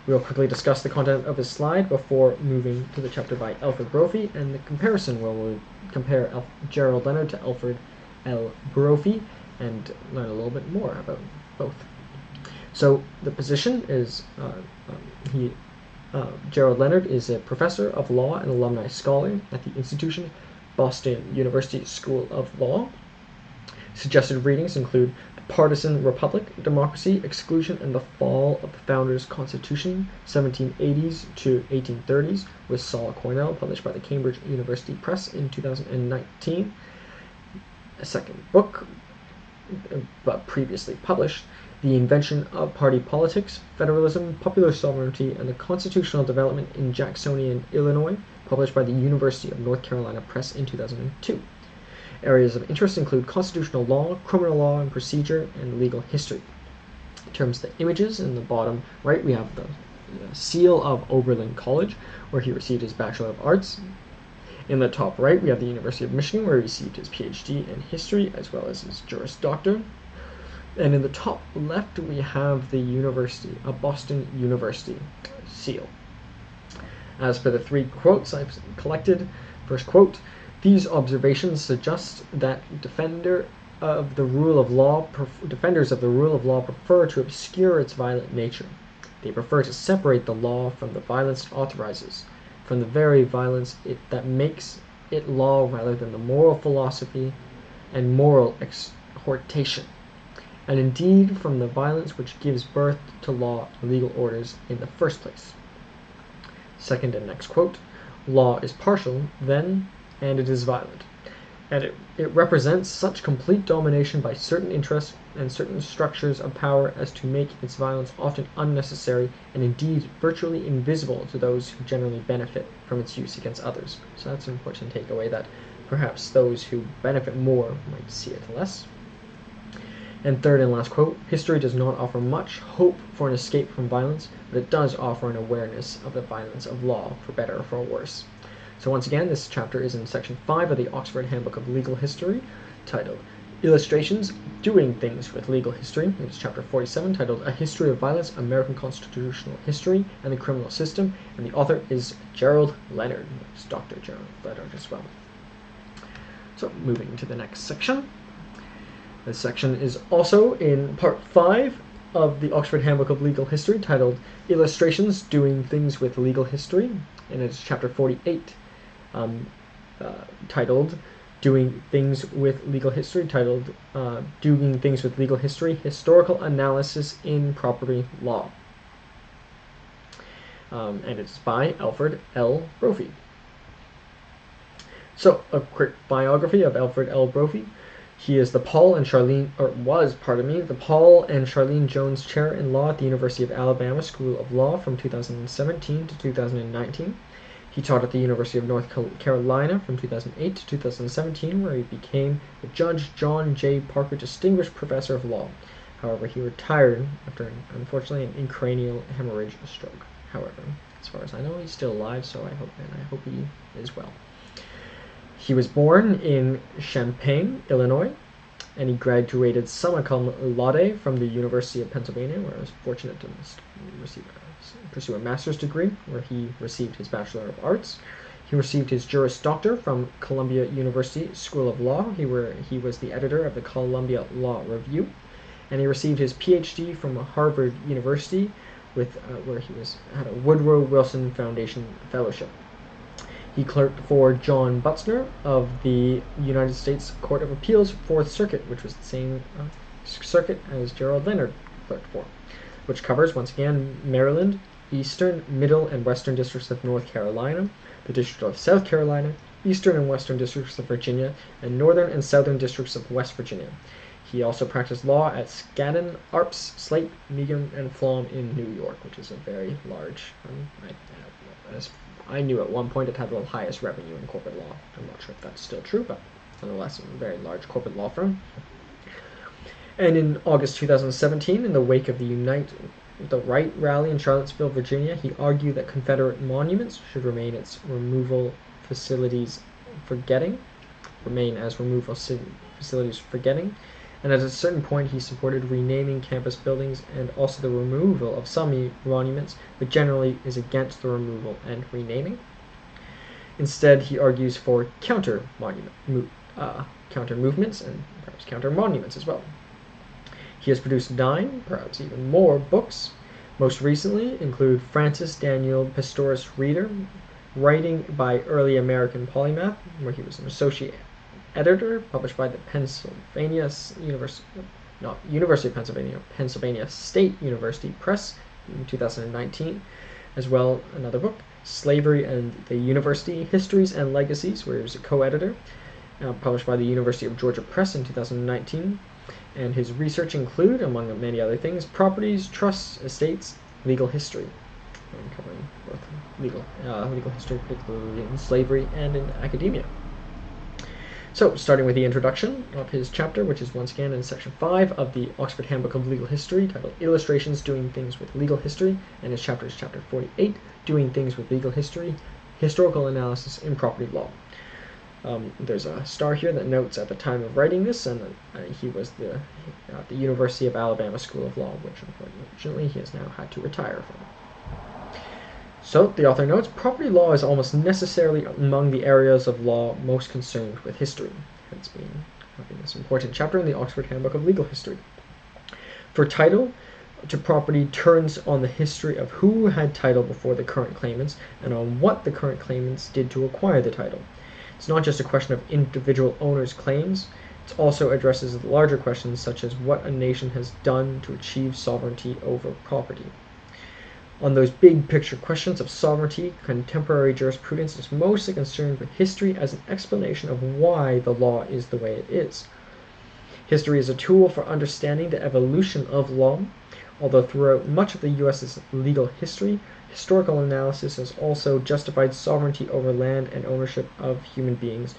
We'll quickly discuss the content of his slide before moving to the chapter by Alfred Brophy and the comparison where we'll compare Gerald Leonard to Alfred L. Brophy and learn a little bit more about both. So the position is Gerald Leonard is a professor of law and alumni scholar at the institution, Boston University School of Law. Suggested readings include The Partisan Republic, Democracy, Exclusion, and the Fall of the Founders' Constitution, 1780s to 1830s, with Saul Cornell, published by the Cambridge University Press in 2019. A second book, but previously published, The Invention of Party Politics, Federalism, Popular Sovereignty, and the Constitutional Development in Jacksonian Illinois, published by the University of North Carolina Press in 2002. Areas of interest include constitutional law, criminal law and procedure, and legal history. In terms of the images, in the bottom right we have the seal of Oberlin College, where he received his Bachelor of Arts. In the top right we have the University of Michigan, where he received his PhD in history as well as his Juris Doctor. And in the top left we have the University of Boston University seal. As for the three quotes I've collected, first quote, "These observations suggest that defenders of the rule of law prefer to obscure its violent nature. They prefer to separate the law from the violence it authorizes, from the very violence that makes it law rather than the moral philosophy and moral exhortation, and indeed from the violence which gives birth to law and legal orders in the first place." Second and next quote, "Law is partial, then, and it is violent, and it represents such complete domination by certain interests and certain structures of power as to make its violence often unnecessary and indeed virtually invisible to those who generally benefit from its use against others." So that's an important takeaway, that perhaps those who benefit more might see it less. And third and last quote, "History does not offer much hope for an escape from violence, but it does offer an awareness of the violence of law, for better or for worse." So once again, this chapter is in section 5 of the Oxford Handbook of Legal History, titled Illustrations, Doing Things with Legal History. It's chapter 47, titled A History of Violence, American Constitutional History and the Criminal System, and the author is Gerald Leonard. It's Dr. Gerald Leonard as well. So moving to the next section. This section is also in part 5, of the Oxford Handbook of Legal History titled Illustrations Doing Things with Legal History, and it's chapter 48 titled Doing Things with Legal History, Doing Things with Legal History, Historical Analysis in Property Law. And it's by Alfred L. Brophy. So, a quick biography of Alfred L. Brophy. He is the Paul and Charlene Jones Chair in Law at the University of Alabama School of Law from 2017 to 2019. He taught at the University of North Carolina from 2008 to 2017, where he became the Judge John J. Parker Distinguished Professor of Law. However, he retired after, unfortunately, an intracranial hemorrhage stroke. However, as far as I know, he's still alive, so I hope he is well. He was born in Champaign, Illinois, and he graduated summa cum laude from the University of Pennsylvania, where I was fortunate to pursue a master's degree, where he received his Bachelor of Arts. He received his Juris Doctor from Columbia University School of Law. He was the editor of the Columbia Law Review, and he received his PhD from Harvard University, where he had a Woodrow Wilson Foundation Fellowship. He clerked for John Butzner of the United States Court of Appeals Fourth Circuit, which was the same circuit as Gerald Leonard clerked for, which covers, once again, Maryland, Eastern, Middle, and Western Districts of North Carolina, the District of South Carolina, Eastern and Western Districts of Virginia, and Northern and Southern Districts of West Virginia. He also practiced law at Skadden, Arps, Slate, Meaghan, and Flom in New York, which is a very large, I knew at one point it had the highest revenue in corporate law. I'm not sure if that's still true, but nonetheless, a very large corporate law firm. And in August 2017, in the wake of the Unite the Right rally in Charlottesville, Virginia, he argued that Confederate monuments should remain as removal facilities for getting, and at a certain point he supported renaming campus buildings and also the removal of some monuments, but generally is against the removal and renaming. Instead, he argues for counter movements and perhaps counter monuments as well. He has produced 9, perhaps even more, books. Most recently include Francis Daniel Pistorius Reader, Writing by Early American Polymath, where he was an associate editor, published by the University of Pennsylvania, Pennsylvania State University Press in 2019, as well another book, Slavery and the University, Histories and Legacies, where he was a co-editor, published by the University of Georgia Press in 2019, and his research include, among many other things, properties, trusts, estates, legal history, covering both legal history, particularly in slavery and in academia. So, starting with the introduction of his chapter, which is once again in section 5 of the Oxford Handbook of Legal History, titled Illustrations Doing Things with Legal History, and his chapter is chapter 48, Doing Things with Legal History, Historical Analysis in Property Law. There's a star here that notes at the time of writing this, and he was at the University of Alabama School of Law, which unfortunately he has now had to retire from. So, the author notes, property law is almost necessarily among the areas of law most concerned with history, hence having this important chapter in the Oxford Handbook of Legal History. For title to property turns on the history of who had title before the current claimants, and on what the current claimants did to acquire the title. It's not just a question of individual owners' claims, it also addresses larger questions such as what a nation has done to achieve sovereignty over property. On those big picture questions of sovereignty, contemporary jurisprudence is mostly concerned with history as an explanation of why the law is the way it is. History is a tool for understanding the evolution of law, although throughout much of the U.S.'s legal history, historical analysis has also justified sovereignty over land and ownership of human beings,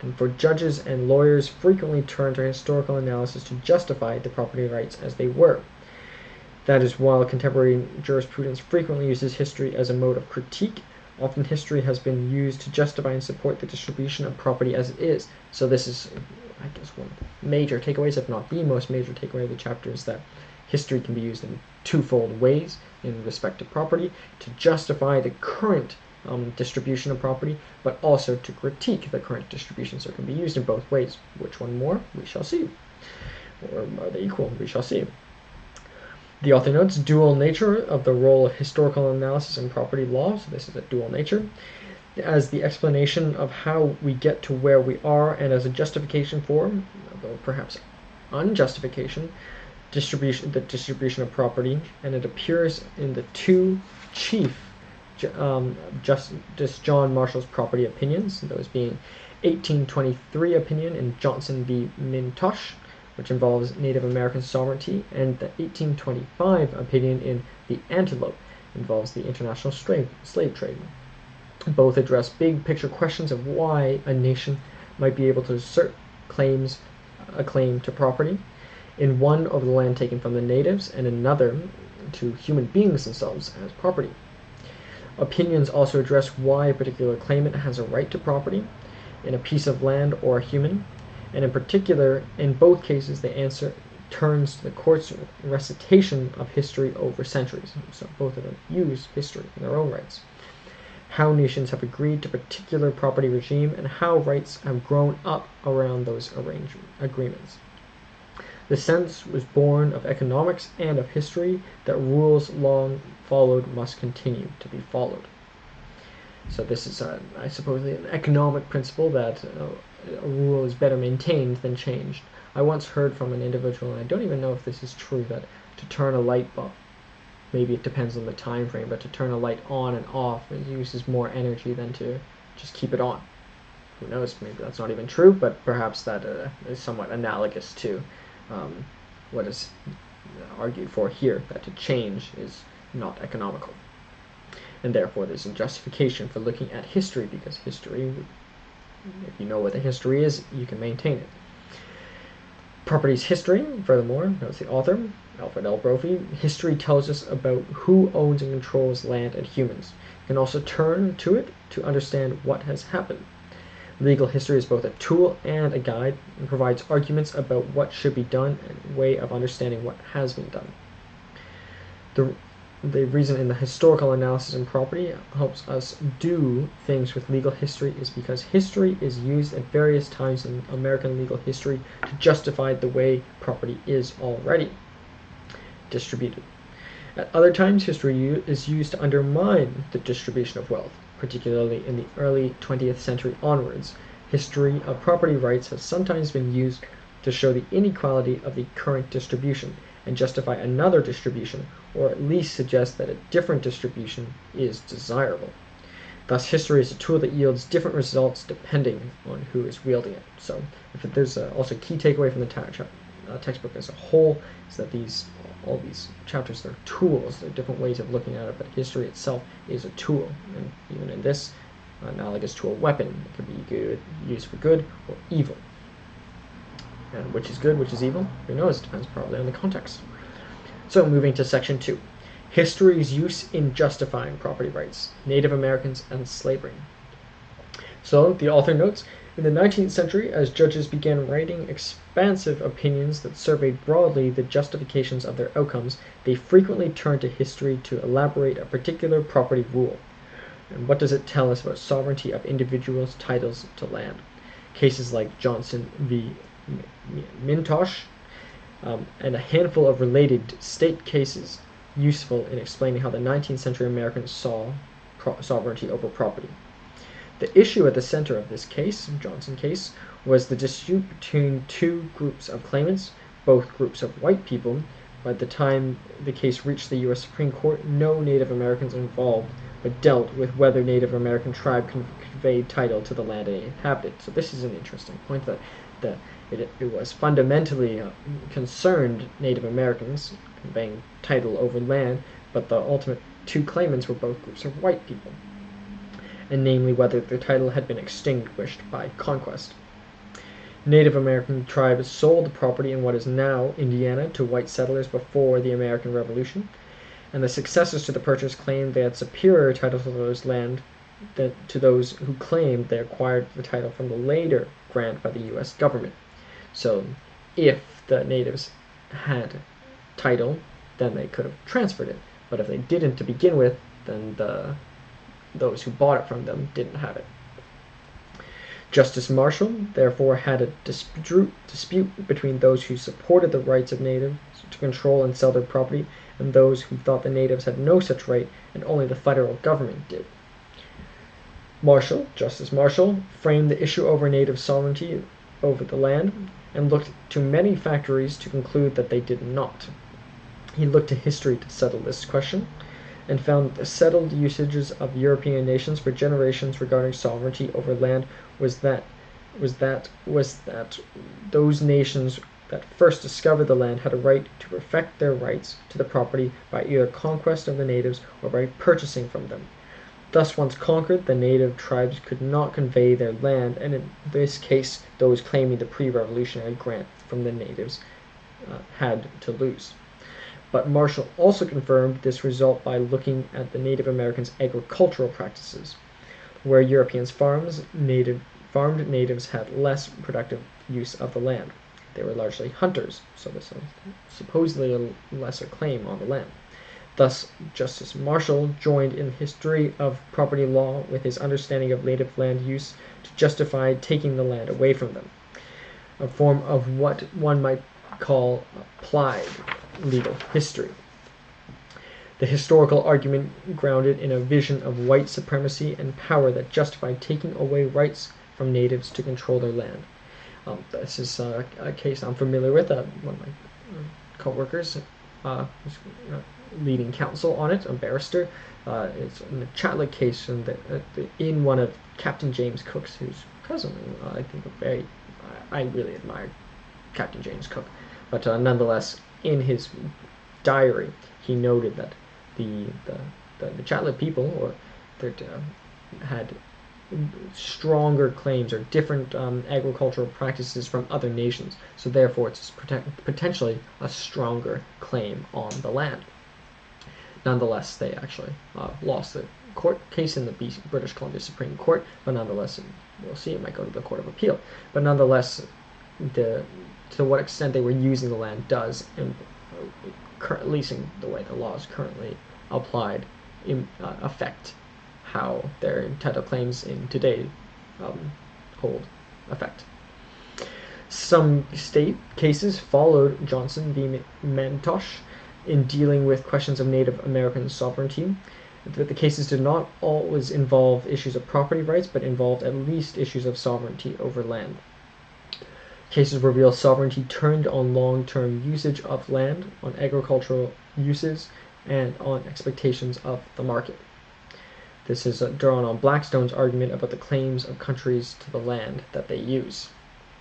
and for judges and lawyers frequently turn to historical analysis to justify the property rights as they were. That is, while contemporary jurisprudence frequently uses history as a mode of critique, often history has been used to justify and support the distribution of property as it is. So this is, I guess, one of the major takeaways, if not the most major takeaway of the chapter, is that history can be used in twofold ways in respect to property, to justify the current distribution of property, but also to critique the current distribution. So it can be used in both ways. Which one more? We shall see. Or are they equal? We shall see. The author notes dual nature of the role of historical analysis in property law, so this is a dual nature, as the explanation of how we get to where we are and as a justification for, although perhaps unjustification, the distribution of property, and it appears in the two chief Justice John Marshall's property opinions, those being 1823 opinion in Johnson v. Mintosh, which involves Native American sovereignty, and the 1825 opinion in The Antelope involves the international slave trade. Both address big picture questions of why a nation might be able to assert a claim to property, in one over the land taken from the natives, and another to human beings themselves as property. Opinions also address why a particular claimant has a right to property in a piece of land or a human, and in particular, in both cases, the answer turns to the court's recitation of history over centuries. So both of them use history in their own rights. How nations have agreed to a particular property regime and how rights have grown up around those agreements. The sense was born of economics and of history that rules long followed must continue to be followed. So this is, I suppose, an economic principle that a rule is better maintained than changed. I once heard from an individual, and I don't even know if this is true, that to turn a light bulb, maybe it depends on the time frame, but to turn a light on and off, it uses more energy than to just keep it on. Who knows, maybe that's not even true, but perhaps that is somewhat analogous to what is argued for here, that to change is not economical. And therefore there's a justification for looking at history, because history, if you know what the history is, you can maintain it. Property's history, furthermore, notes the author, Alfred L. Brophy, history tells us about who owns and controls land and humans. You can also turn to it to understand what has happened. Legal history is both a tool and a guide, and provides arguments about what should be done and a way of understanding what has been done. The reason in the historical analysis in property helps us do things with legal history is because history is used at various times in American legal history to justify the way property is already distributed. At other times, history is used to undermine the distribution of wealth, particularly in the early 20th century onwards. History of property rights has sometimes been used to show the inequality of the current distribution and justify another distribution, or at least suggest that a different distribution is desirable. Thus, history is a tool that yields different results depending on who is wielding it. So, if there's also a key takeaway from the textbook as a whole, is that all these chapters are tools. They're different ways of looking at it, but history itself is a tool, and even in this, analogous to a weapon, it can be used for good or evil. And which is good, which is evil? Who knows? It depends probably on the context. So moving to section 2. History's use in justifying property rights, Native Americans and slavery. So the author notes, in the 19th century, as judges began writing expansive opinions that surveyed broadly the justifications of their outcomes, they frequently turned to history to elaborate a particular property rule. And what does it tell us about sovereignty of individuals' titles to land? Cases like Johnson v. Mintosh, and a handful of related state cases useful in explaining how the 19th century Americans saw sovereignty over property. The issue at the center of this case, Johnson case, was the dispute between two groups of claimants, both groups of white people. By the time the case reached the U.S. Supreme Court, no Native Americans involved, but dealt with whether Native American tribe conveyed title to the land they inhabited. So this is an interesting point, that it was fundamentally concerned Native Americans conveying title over land, but the ultimate two claimants were both groups of white people, and namely whether their title had been extinguished by conquest. Native American tribes sold the property in what is now Indiana to white settlers before the American Revolution, and the successors to the purchase claimed they had superior title to those land to those who claimed they acquired the title from the later grant by the U.S. government. So if the natives had title, then they could have transferred it, but if they didn't to begin with, then those who bought it from them didn't have it. Justice Marshall therefore had a dispute between those who supported the rights of natives to control and sell their property and those who thought the natives had no such right and only the federal government did. Justice Marshall, framed the issue over native sovereignty over the land and looked to many factors to conclude that they did not. He looked to history to settle this question and found that the settled usages of European nations for generations regarding sovereignty over land was that those nations that first discovered the land had a right to perfect their rights to the property by either conquest of the natives or by purchasing from them. Thus, once conquered, the native tribes could not convey their land, and in this case, those claiming the pre-revolutionary grant from the natives had to lose. But Marshall also confirmed this result by looking at the Native Americans' agricultural practices. Where Europeans farmed, natives had less productive use of the land. They were largely hunters, so this was supposedly a lesser claim on the land. Thus, Justice Marshall joined in the history of property law with his understanding of native land use to justify taking the land away from them, a form of what one might call applied legal history. The historical argument grounded in a vision of white supremacy and power that justified taking away rights from natives to control their land. This is a case I'm familiar with. One of my co-workers was leading counsel on it, a barrister. It's in the Chatlet case in one of Captain James Cook's, whose cousin, I think, I really admire Captain James Cook. But nonetheless, in his diary, he noted that the Chatlet people had stronger claims or different agricultural practices from other nations. So therefore, it's potentially a stronger claim on the land. Nonetheless, they actually lost the court case in the British Columbia Supreme Court. But nonetheless, we'll see, it might go to the Court of Appeal. But nonetheless, to what extent they were using the land does, at least in the way the law is currently applied, affect how their title claims in today hold effect. Some state cases followed Johnson v. McIntosh in dealing with questions of Native American sovereignty. The cases did not always involve issues of property rights, but involved at least issues of sovereignty over land. Cases reveal sovereignty turned on long-term usage of land, on agricultural uses, and on expectations of the market. This is drawn on Blackstone's argument about the claims of countries to the land that they use.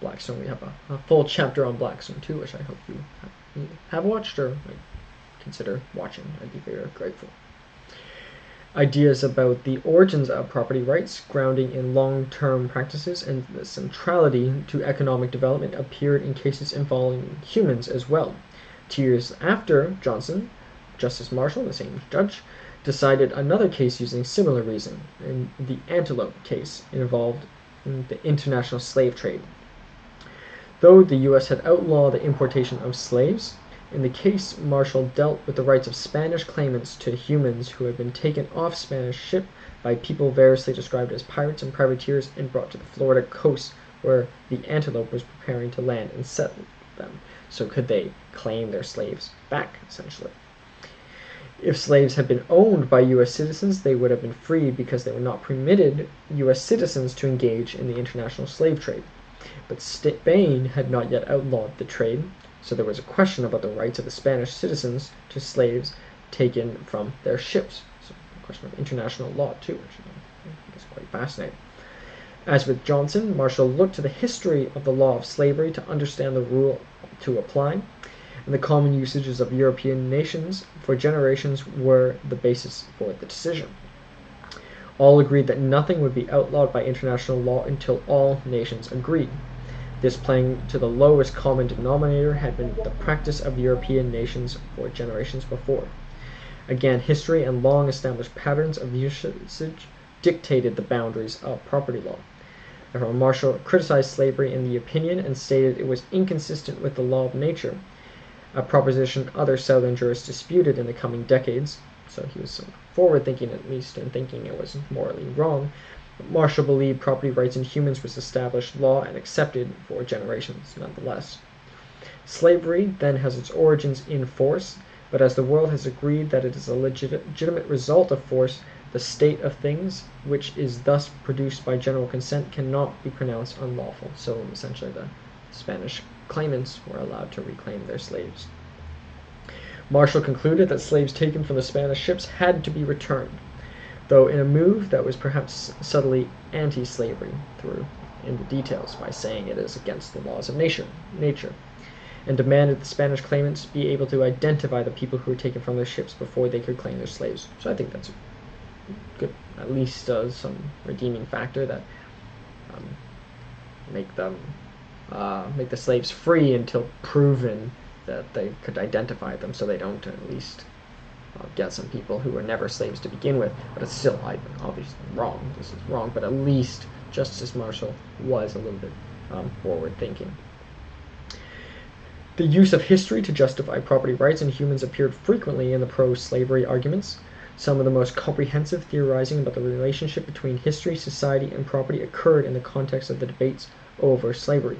Blackstone, we have a full chapter on Blackstone too, which I hope you have watched or might consider watching. I'd be very grateful. Ideas about the origins of property rights, grounding in long-term practices, and the centrality to economic development appeared in cases involving humans as well. 2 years after Johnson, Justice Marshall, the same judge, decided another case using similar reason, and the Antelope case involved the international slave trade. Though the U.S. had outlawed the importation of slaves, in the case Marshall dealt with the rights of Spanish claimants to humans who had been taken off Spanish ship by people variously described as pirates and privateers and brought to the Florida coast where the Antelope was preparing to land and settle them. So could they claim their slaves back, essentially? If slaves had been owned by U.S. citizens, they would have been freed because they were not permitted U.S. citizens to engage in the international slave trade. But Spain had not yet outlawed the trade, so there was a question about the rights of the Spanish citizens to slaves taken from their ships. So a question of international law too, which I think is quite fascinating. As with Johnson, Marshall looked to the history of the law of slavery to understand the rule to apply, and the common usages of European nations for generations were the basis for the decision. All agreed that nothing would be outlawed by international law until all nations agreed. This, playing to the lowest common denominator, had been the practice of European nations for generations before. Again, history and long-established patterns of usage dictated the boundaries of property law. Therefore, Marshall criticized slavery in the opinion and stated it was inconsistent with the law of nature, a proposition other Southern jurists disputed in the coming decades. So he was forward-thinking, at least, and thinking it was morally wrong. But Marshall believed property rights in humans was established law and accepted for generations, nonetheless. Slavery then has its origins in force, But as the world has agreed that it is a legitimate result of force, the state of things, which is thus produced by general consent, cannot be pronounced unlawful. So essentially the Spanish claimants were allowed to reclaim their slaves. Marshall concluded that slaves taken from the Spanish ships had to be returned, though in a move that was perhaps subtly anti-slavery through in the details by saying it is against the laws of nature, and demanded the Spanish claimants be able to identify the people who were taken from their ships before they could claim their slaves. So I think that's good, at least some redeeming factor that make the slaves free until proven that they could identify them, so they don't at least get some people who were never slaves to begin with. But it's still obviously wrong. This is wrong, but at least Justice Marshall was a little bit forward-thinking. The use of history to justify property rights in humans appeared frequently in the pro-slavery arguments. Some of the most comprehensive theorizing about the relationship between history, society, and property occurred in the context of the debates over slavery.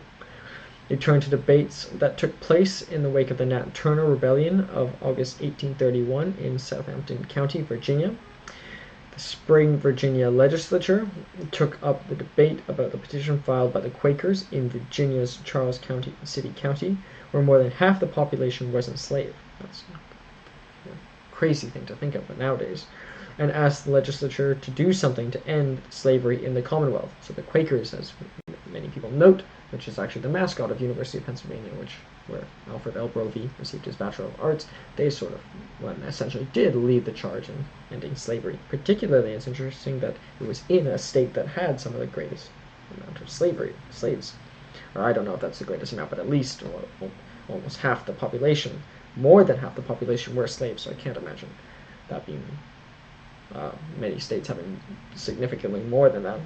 They turned to debates that took place in the wake of the Nat Turner Rebellion of August 1831 in Southampton County, Virginia. The spring Virginia legislature took up the debate about the petition filed by the Quakers in Virginia's Charles City County, where more than half the population was enslaved. That's a crazy thing to think of nowadays. And asked the legislature to do something to end slavery in the Commonwealth. So the Quakers, as many people note, which is actually the mascot of University of Pennsylvania, where Alfred L. Brophy received his Bachelor of Arts, they sort of essentially did lead the charge in ending slavery. Particularly, it's interesting that it was in a state that had some of the greatest amount of slaves. Or I don't know if that's the greatest amount, but at least almost half the population, more than half the population were slaves, so I can't imagine that being many states having significantly more than that.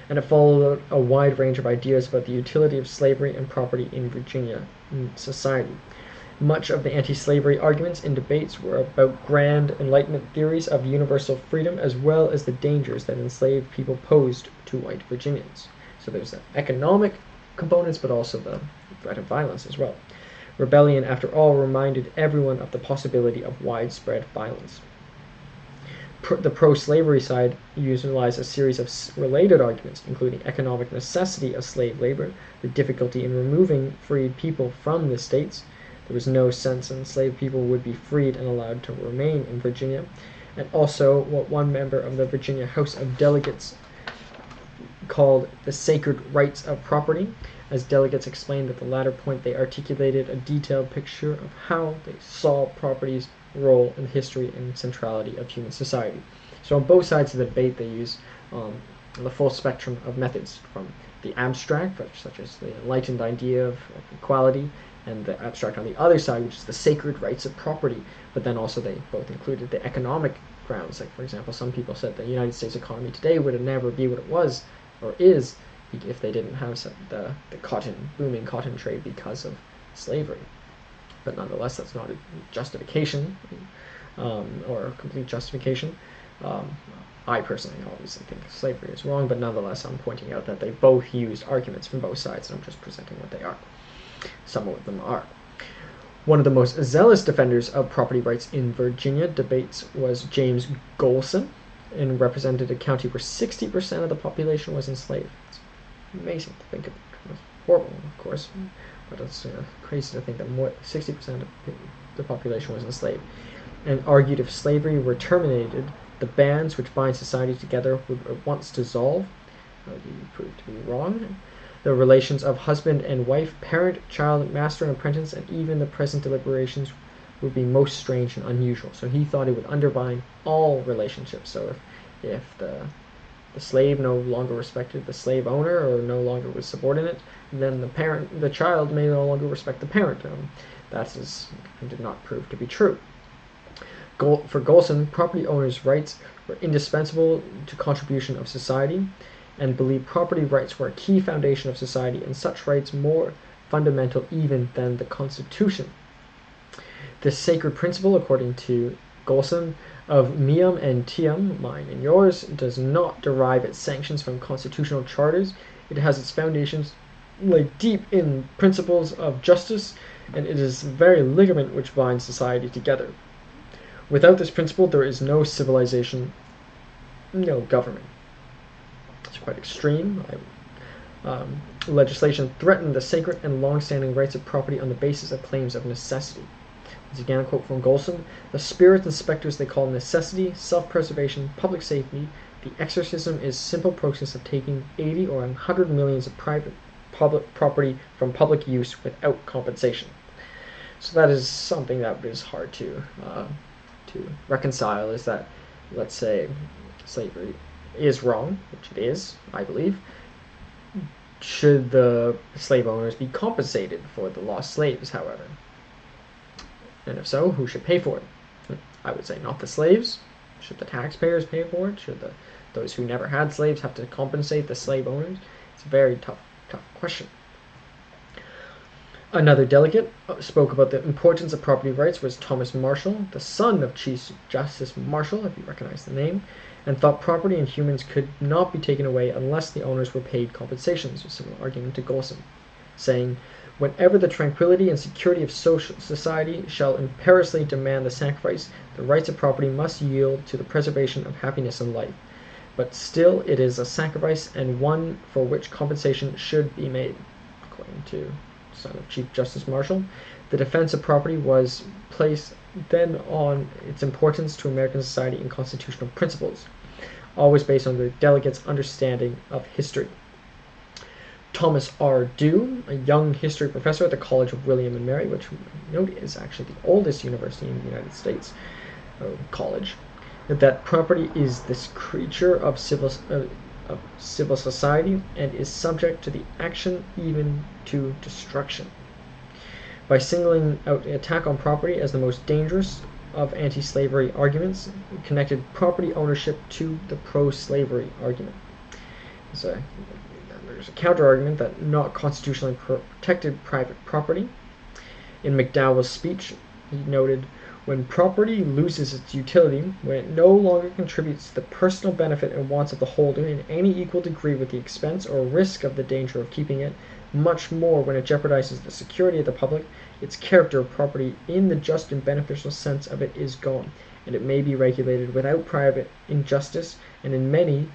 And it followed a wide range of ideas about the utility of slavery and property in Virginia society. Much of the anti-slavery arguments and debates were about grand Enlightenment theories of universal freedom, as well as the dangers that enslaved people posed to white Virginians. So there's the economic components, but also the threat of violence as well. Rebellion, after all, reminded everyone of the possibility of widespread violence. The pro-slavery side utilized a series of related arguments, including economic necessity of slave labor, the difficulty in removing freed people from the states. There was no sense enslaved people would be freed and allowed to remain in Virginia, and also what one member of the Virginia House of Delegates called the sacred rights of property. As delegates explained at the latter point, they articulated a detailed picture of how they saw property's role in the history and centrality of human society. So on both sides of the debate, they use the full spectrum of methods, from the abstract, such as the enlightened idea of equality, and the abstract on the other side, which is the sacred rights of property. But then also they both included the economic grounds. Like, for example, some people said the United States economy today would never be what it was or is if they didn't have the booming cotton trade because of slavery. But nonetheless, that's not a justification or a complete justification. I personally obviously think slavery is wrong, but nonetheless, I'm pointing out that they both used arguments from both sides, and I'm just presenting what they are. Some of them are. One of the most zealous defenders of property rights in Virginia debates was James Golson, and represented a county where 60% of the population was enslaved. It's amazing to think of. It's horrible, of course, but it's crazy to think that more 60% of the population was enslaved, and argued if slavery were terminated, the bands which bind society together would at once dissolve. He proved to be wrong. The relations of husband and wife, parent, child, master and apprentice, and even the present deliberations would be most strange and unusual. So he thought it would undermine all relationships. So if the slave no longer respected the slave owner or no longer was subordinate, then the child may no longer respect the parent. That did not prove to be true. For Golson, property owners' rights were indispensable to contribution of society, and believed property rights were a key foundation of society, and such rights more fundamental even than the Constitution. This sacred principle, according to Golson, of meum and tium, mine and yours, does not derive its sanctions from constitutional charters. It has its foundations lay deep in principles of justice, and it is the very ligament which binds society together. Without this principle, there is no civilization, no government. It's quite extreme. Legislation threatened the sacred and long-standing rights of property on the basis of claims of necessity. This is again a quote from Golson. The spirits and specters they call necessity, self-preservation, public safety. The exorcism is simple process of taking 80 or 100 millions of private public property from public use without compensation. So that is something that is hard to reconcile, is that, let's say, slavery is wrong, which it is, I believe. Should the slave owners be compensated for the lost slaves, however? And if so, who should pay for it? I would say not the slaves. Should the taxpayers pay for it? Should those who never had slaves have to compensate the slave owners? It's a very tough question. Another delegate spoke about the importance of property rights was Thomas Marshall, the son of Chief Justice Marshall, if you recognize the name, and thought property and humans could not be taken away unless the owners were paid compensations, a similar argument to Golson, saying, whenever the tranquility and security of social society shall imperiously demand the sacrifice, the rights of property must yield to the preservation of happiness and life. But still it is a sacrifice, and one for which compensation should be made. According to son of Chief Justice Marshall, the defense of property was placed then on its importance to American society and constitutional principles, always based on the delegates' understanding of history. Thomas R. Dew, a young history professor at the College of William and Mary, which we note is actually the oldest university in the United States, college, that property is this creature of civil society and is subject to the action, even to destruction. By singling out the attack on property as the most dangerous of anti-slavery arguments, it connected property ownership to the pro-slavery argument. So there's a counter-argument that not constitutionally protected private property. In McDowell's speech, he noted, when property loses its utility, when it no longer contributes to the personal benefit and wants of the holder in any equal degree with the expense or risk of the danger of keeping it, much more when it jeopardizes the security of the public, its character of property in the just and beneficial sense of it is gone, and it may be regulated without private injustice, and in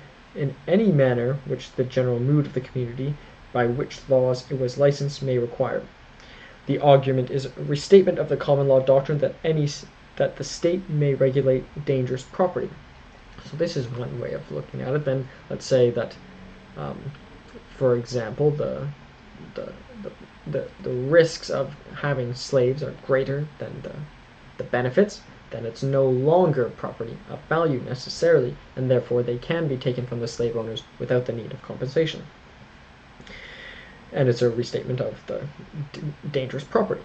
any manner which the general mood of the community, by which laws it was licensed, may require. The argument is a restatement of the common law doctrine that the state may regulate dangerous property. So this is one way of looking at it. Then let's say that, for example, the risks of having slaves are greater than the benefits. Then it's no longer property of value necessarily, and therefore they can be taken from the slave owners without the need of compensation. And it's a restatement of the dangerous property.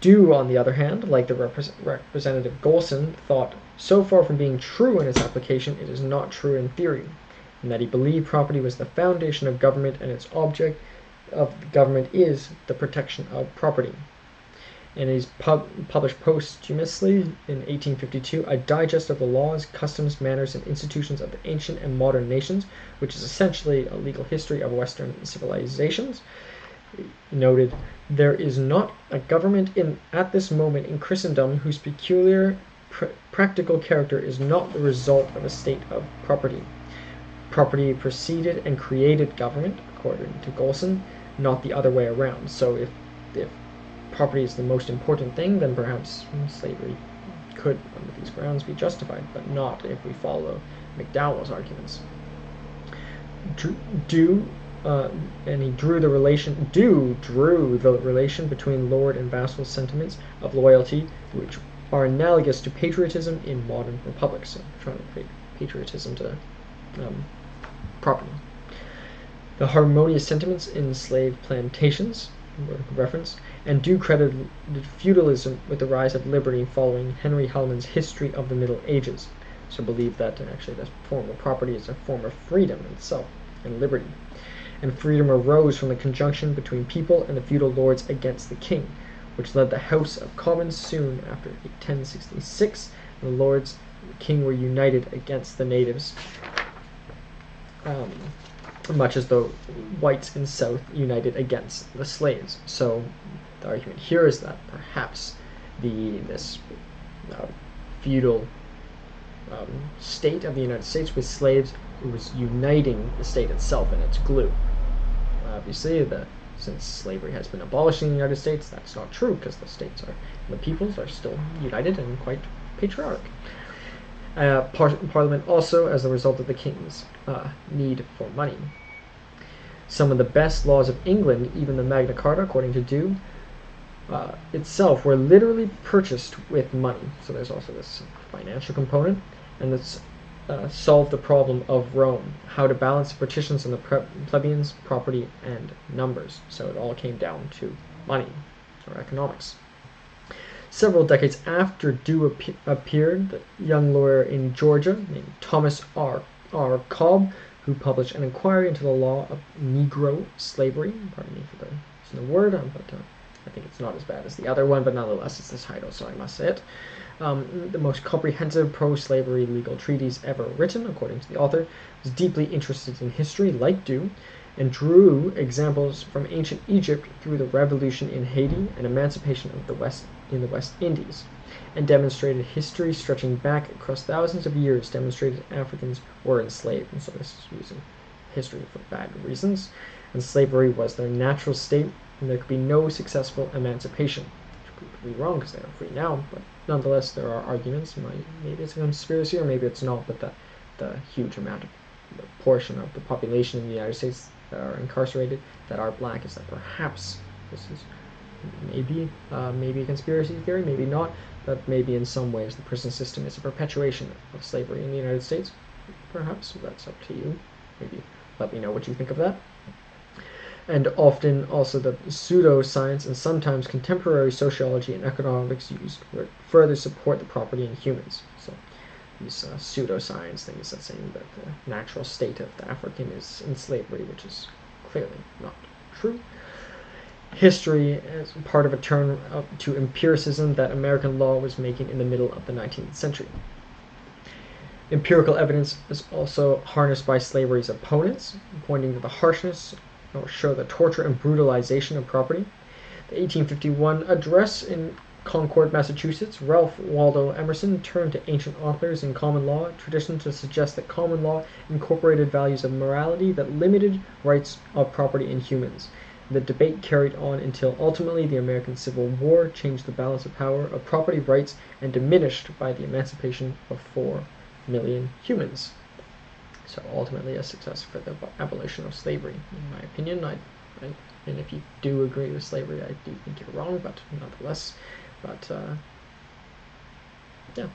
Dew, on the other hand, like the Representative Golson, thought so far from being true in its application, it is not true in theory, and that he believed property was the foundation of government and its object of government is the protection of property. And he's published posthumously in 1852 a digest of the laws, customs, manners, and institutions of the ancient and modern nations, which is essentially a legal history of Western civilizations. He noted, there is not a government at this moment in Christendom whose peculiar practical character is not the result of a state of property. Property preceded and created government, according to Golson, not the other way around. So if property is the most important thing, then perhaps slavery could, under these grounds, be justified, but not if we follow McDowell's arguments. Dew drew the relation between lord and vassal sentiments of loyalty, which are analogous to patriotism in modern republics. So trying to equate patriotism to property. The harmonious sentiments in slave plantations were referenced, and Dew credited feudalism with the rise of liberty following Henry Hellman's History of the Middle Ages. So believed that actually this form of property is a form of freedom itself and liberty. And freedom arose from the conjunction between people and the feudal lords against the king, which led the House of Commons soon after 1066. The lords and the king were united against the natives. much as though whites in South united against the slaves. So the argument here is that perhaps this feudal state of the United States with slaves was uniting the state itself in its glue. Obviously, since slavery has been abolished in the United States, that's not true, because the peoples are still united and quite patriotic. Parliament also, as a result of the king's need for money. Some of the best laws of England, even the Magna Carta, according to Dew, itself, were literally purchased with money. So there's also this financial component, and this solved the problem of Rome, how to balance the partitions on the plebeians, property, and numbers. So it all came down to money, or economics. Several decades after Dew appeared, the young lawyer in Georgia named Thomas R. Cobb, who published an inquiry into the law of Negro slavery. Pardon me for the word, but I think it's not as bad as the other one, but nonetheless it's the title, so I must say it. The most comprehensive pro-slavery legal treatise ever written, according to the author, was deeply interested in history, like Dew, and drew examples from ancient Egypt through the revolution in Haiti and emancipation of the West in the West Indies, and demonstrated history stretching back across thousands of years, demonstrated Africans were enslaved. And so this is using history for bad reasons, and slavery was their natural state, and there could be no successful emancipation. Which could be wrong because they are free now, but nonetheless there are arguments. Maybe it's a conspiracy or maybe it's not, but the huge amount of the portion of the population in the United States that are incarcerated that are black is that perhaps this is maybe a conspiracy theory, maybe not, but maybe in some ways the prison system is a perpetuation of slavery in the United States. Perhaps that's up to you. Maybe let me know what you think of that. And often also the pseudoscience and sometimes contemporary sociology and economics used to further support the property in humans. So these pseudoscience things that saying that the natural state of the African is in slavery, which is clearly not true. History as part of a turn to empiricism that American law was making in the middle of the 19th century. Empirical evidence is also harnessed by slavery's opponents, pointing to the harshness or show the torture and brutalization of property. The 1851 address in Concord, Massachusetts, Ralph Waldo Emerson turned to ancient authors in common law tradition to suggest that common law incorporated values of morality that limited rights of property in humans. The debate carried on until ultimately the American Civil War changed the balance of power of property rights and diminished by the emancipation of 4 million humans. So ultimately a success for the abolition of slavery, in my opinion. And if you do agree with slavery, I do think you're wrong, but nonetheless. Yeah.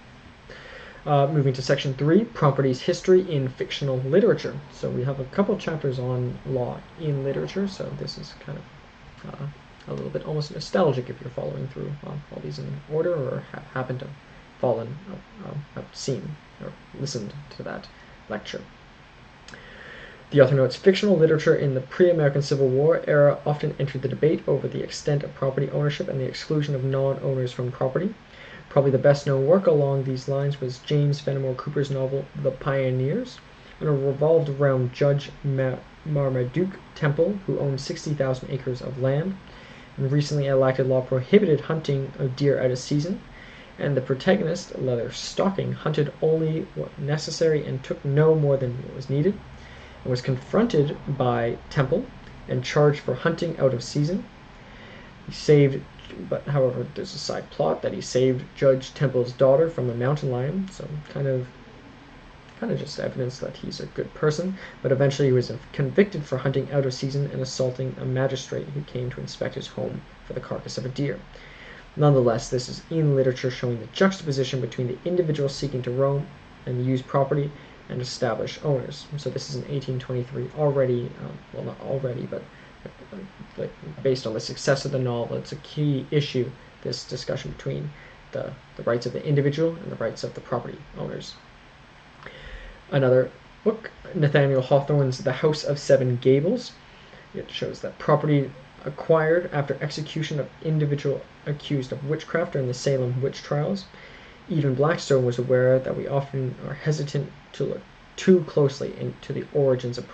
Moving to section 3, property's history in fictional literature. So we have a couple chapters on law in literature, so this is kind of a little bit almost nostalgic if you're following through all these in order or happen to have seen or listened to that lecture. The author notes, fictional literature in the pre-American Civil War era often entered the debate over the extent of property ownership and the exclusion of non-owners from property. Probably the best-known work along these lines was James Fenimore Cooper's novel The Pioneers, and it revolved around Judge Marmaduke Temple, who owned 60,000 acres of land, and recently enacted law prohibited hunting of deer out of season, and the protagonist, Leather Stocking, hunted only what necessary and took no more than what was needed, and was confronted by Temple and charged for hunting out of season. However, there's a side plot that he saved Judge Temple's daughter from a mountain lion, so kind of just evidence that he's a good person, but eventually he was convicted for hunting out of season and assaulting a magistrate who came to inspect his home for the carcass of a deer. Nonetheless, this is in literature showing the juxtaposition between the individual seeking to roam and use property and establish owners. So this is in 1823 already, well not already, but based on the success of the novel, it's a key issue, this discussion between the rights of the individual and the rights of the property owners. Another book, Nathaniel Hawthorne's The House of Seven Gables. It shows that property acquired after execution of individual accused of witchcraft during the Salem witch trials. Even Blackstone was aware that we often are hesitant to look too closely into the origins of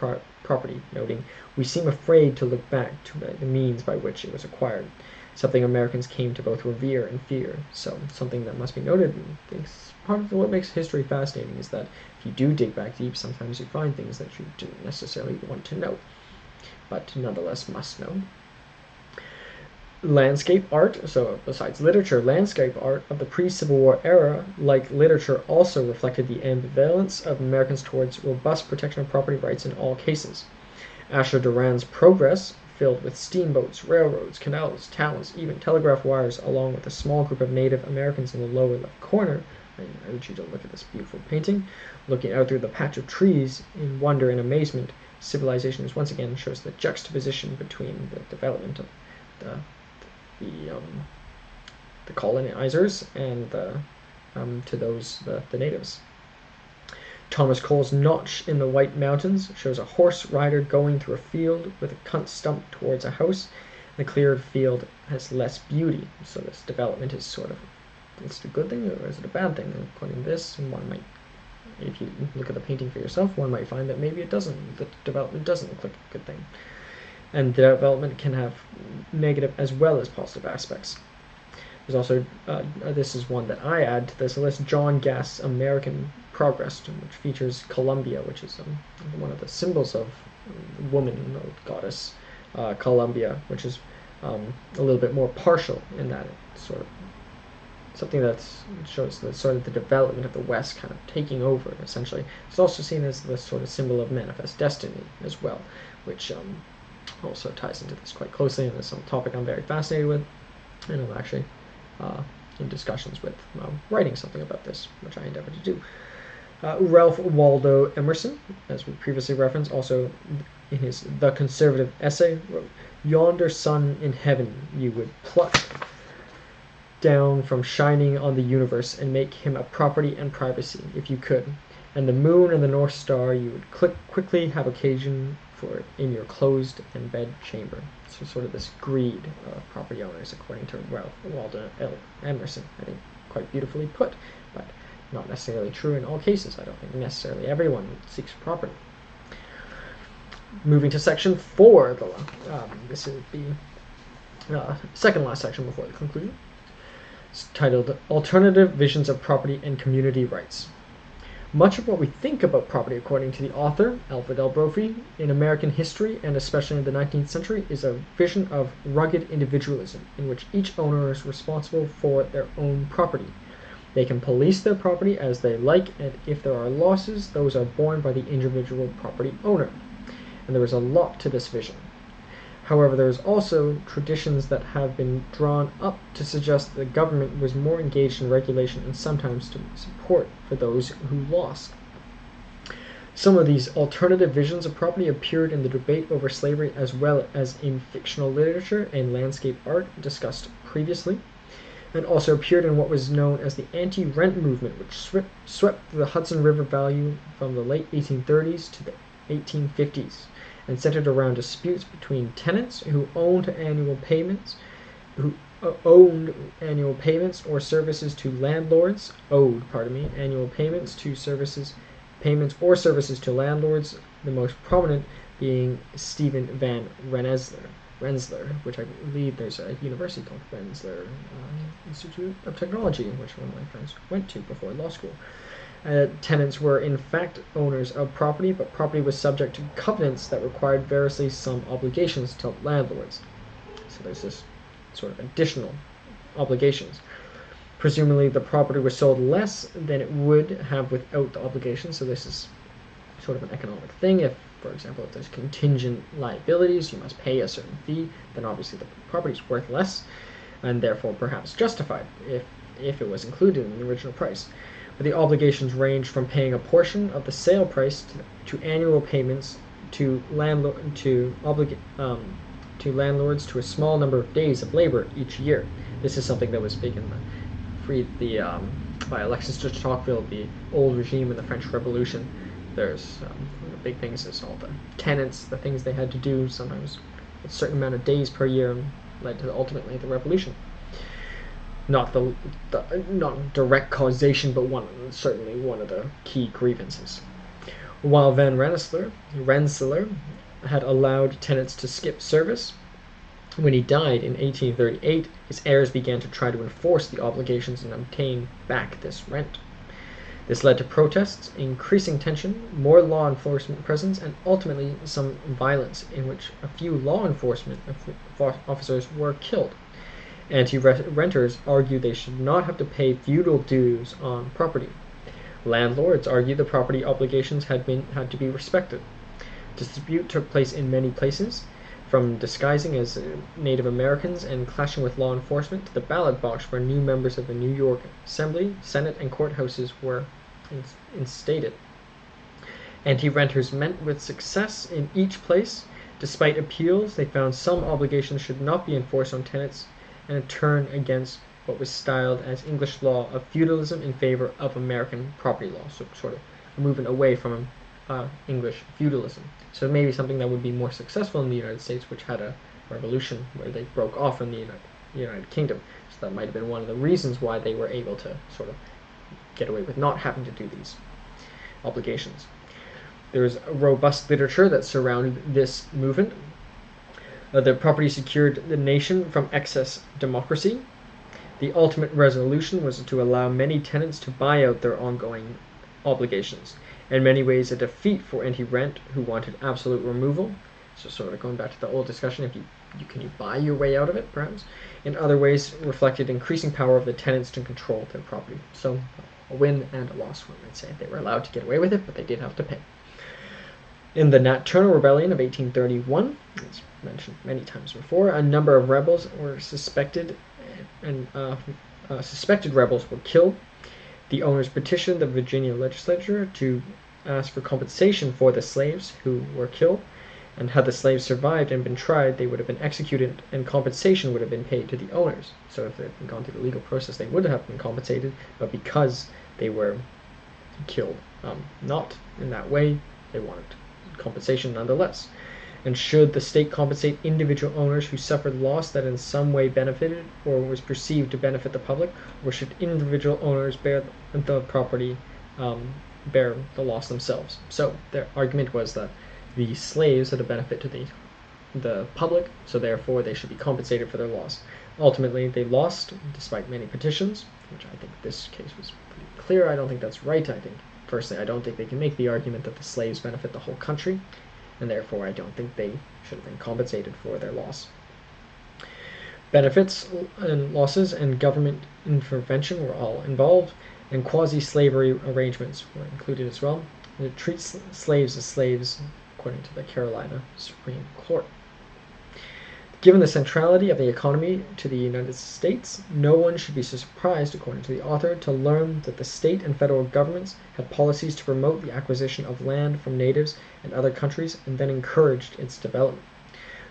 property, noting, "We seem afraid to look back to the means by which it was acquired, something Americans came to both revere and fear." So something that must be noted, and I think part of what makes history fascinating is that if you do dig back deep, sometimes you find things that you didn't necessarily want to know, but nonetheless must know. Landscape art, so besides literature, landscape art of the pre-Civil War era, like literature, also reflected the ambivalence of Americans towards robust protection of property rights in all cases. Asher Duran's Progress, filled with steamboats, railroads, canals, towns, even telegraph wires, along with a small group of Native Americans in the lower left corner. I urge you to look at this beautiful painting. Looking out through the patch of trees in wonder and amazement, civilization once again shows the juxtaposition between the development of the colonizers and to those the natives. Thomas Cole's Notch in the White Mountains shows a horse rider going through a field with a cunt stump towards a house. The cleared field has less beauty, so this development is sort of, is it a good thing or is it a bad thing? According to this, one might, if you look at the painting for yourself, one might find that maybe it doesn't, the development doesn't look like a good thing. And development can have negative as well as positive aspects. There's also, this is one that I add to this list, John Gast's American Progress, which features Columbia, which is one of the symbols of woman, goddess, Columbia, which is a little bit more partial in that it's sort of something that shows the sort of the development of the West kind of taking over, essentially. It's also seen as the sort of symbol of manifest destiny as well, which also ties into this quite closely, and is some topic I'm very fascinated with, and I'm actually in discussions with writing something about this, which I endeavor to do. Ralph Waldo Emerson, as we previously referenced, also in his The Conservative Essay, wrote, "Yonder sun in heaven you would pluck down from shining on the universe and make him a property and privacy, if you could, and the moon and the North Star you would quickly have occasion for in your closed and bed chamber." So sort of this greed of property owners, according to Ralph Waldo Emerson. I think quite beautifully put, but not necessarily true in all cases. I don't think necessarily everyone seeks property. Moving to section 4, this is the second last section before the conclusion. It's titled Alternative Visions of Property and Community Rights. Much of what we think about property, according to the author, Alfred L. Brophy, in American history, and especially in the 19th century, is a vision of rugged individualism, in which each owner is responsible for their own property. They can police their property as they like, and if there are losses, those are borne by the individual property owner. And there is a lot to this vision. However, there is also traditions that have been drawn up to suggest that the government was more engaged in regulation and sometimes to support for those who lost. Some of these alternative visions of property appeared in the debate over slavery as well as in fictional literature and landscape art discussed previously, and also appeared in what was known as the anti-rent movement, which swept the Hudson River Valley from the late 1830s to the 1850s. And centered around disputes between tenants who owned annual payments, or services to landlords, annual payments or services to landlords, the most prominent being Stephen Van Rensselaer, which I believe there's a university called Rensselaer Institute of Technology, which one of my friends went to before law school. Tenants were in fact owners of property, but property was subject to covenants that required variously some obligations to landlords. So there's this sort of additional obligations. Presumably the property was sold less than it would have without the obligation, so this is sort of an economic thing. If, for example, if there's contingent liabilities, you must pay a certain fee, then obviously the property is worth less, and therefore perhaps justified if it was included in the original price. But the obligations range from paying a portion of the sale price to annual payments to landlords to a small number of days of labor each year. This is something that was big in by Alexis de Tocqueville, the old regime in the French Revolution. There's the big things is all the tenants, the things they had to do, sometimes a certain amount of days per year, led to ultimately the revolution. Not direct causation, but certainly one of the key grievances. While Van Rensselaer had allowed tenants to skip service, when he died in 1838, his heirs began to try to enforce the obligations and obtain back this rent. This led to protests, increasing tension, more law enforcement presence, and ultimately some violence in which a few law enforcement officers were killed. Anti-renters argued they should not have to pay feudal dues on property. Landlords argued the property obligations had to be respected. Dispute took place in many places, from disguising as Native Americans and clashing with law enforcement to the ballot box where new members of the New York Assembly, Senate, and courthouses were instated. Anti-renters met with success in each place. Despite appeals, they found some obligations should not be enforced on tenants, and a turn against what was styled as English law of feudalism in favor of American property law, so sort of a movement away from English feudalism. So maybe something that would be more successful in the United States, which had a revolution where they broke off from the United Kingdom. So that might have been one of the reasons why they were able to sort of get away with not having to do these obligations. There is robust literature that surrounded this movement. The property secured the nation from excess democracy. The ultimate resolution was to allow many tenants to buy out their ongoing obligations. In many ways, a defeat for anti-rent who wanted absolute removal. So sort of going back to the old discussion, if can you buy your way out of it, perhaps? In other ways, reflected increasing power of the tenants to control their property. So a win and a loss, one might say. They were allowed to get away with it, but they did have to pay. In the Nat Turner Rebellion of 1831, as mentioned many times before, a number of rebels were suspected rebels were killed. The owners petitioned the Virginia legislature to ask for compensation for the slaves who were killed, and had the slaves survived and been tried, they would have been executed, and compensation would have been paid to the owners. So if they had gone through the legal process, they would have been compensated, but because they were killed not in that way, they wanted compensation nonetheless. And should the state compensate individual owners who suffered loss that in some way benefited or was perceived to benefit the public, or should individual owners bear the property, bear the loss themselves? So their argument was that the slaves had a benefit to the public, so therefore they should be compensated for their loss. Ultimately, they lost, despite many petitions, which I think this case was pretty clear. I don't think that's right. Firstly, I don't think they can make the argument that the slaves benefit the whole country, and therefore I don't think they should have been compensated for their loss. Benefits and losses and government intervention were all involved, and quasi-slavery arrangements were included as well. And it treats slaves as slaves, according to the Carolina Supreme Court. Given the centrality of the economy to the United States, no one should be surprised, according to the author, to learn that the state and federal governments had policies to promote the acquisition of land from natives and other countries, and then encouraged its development.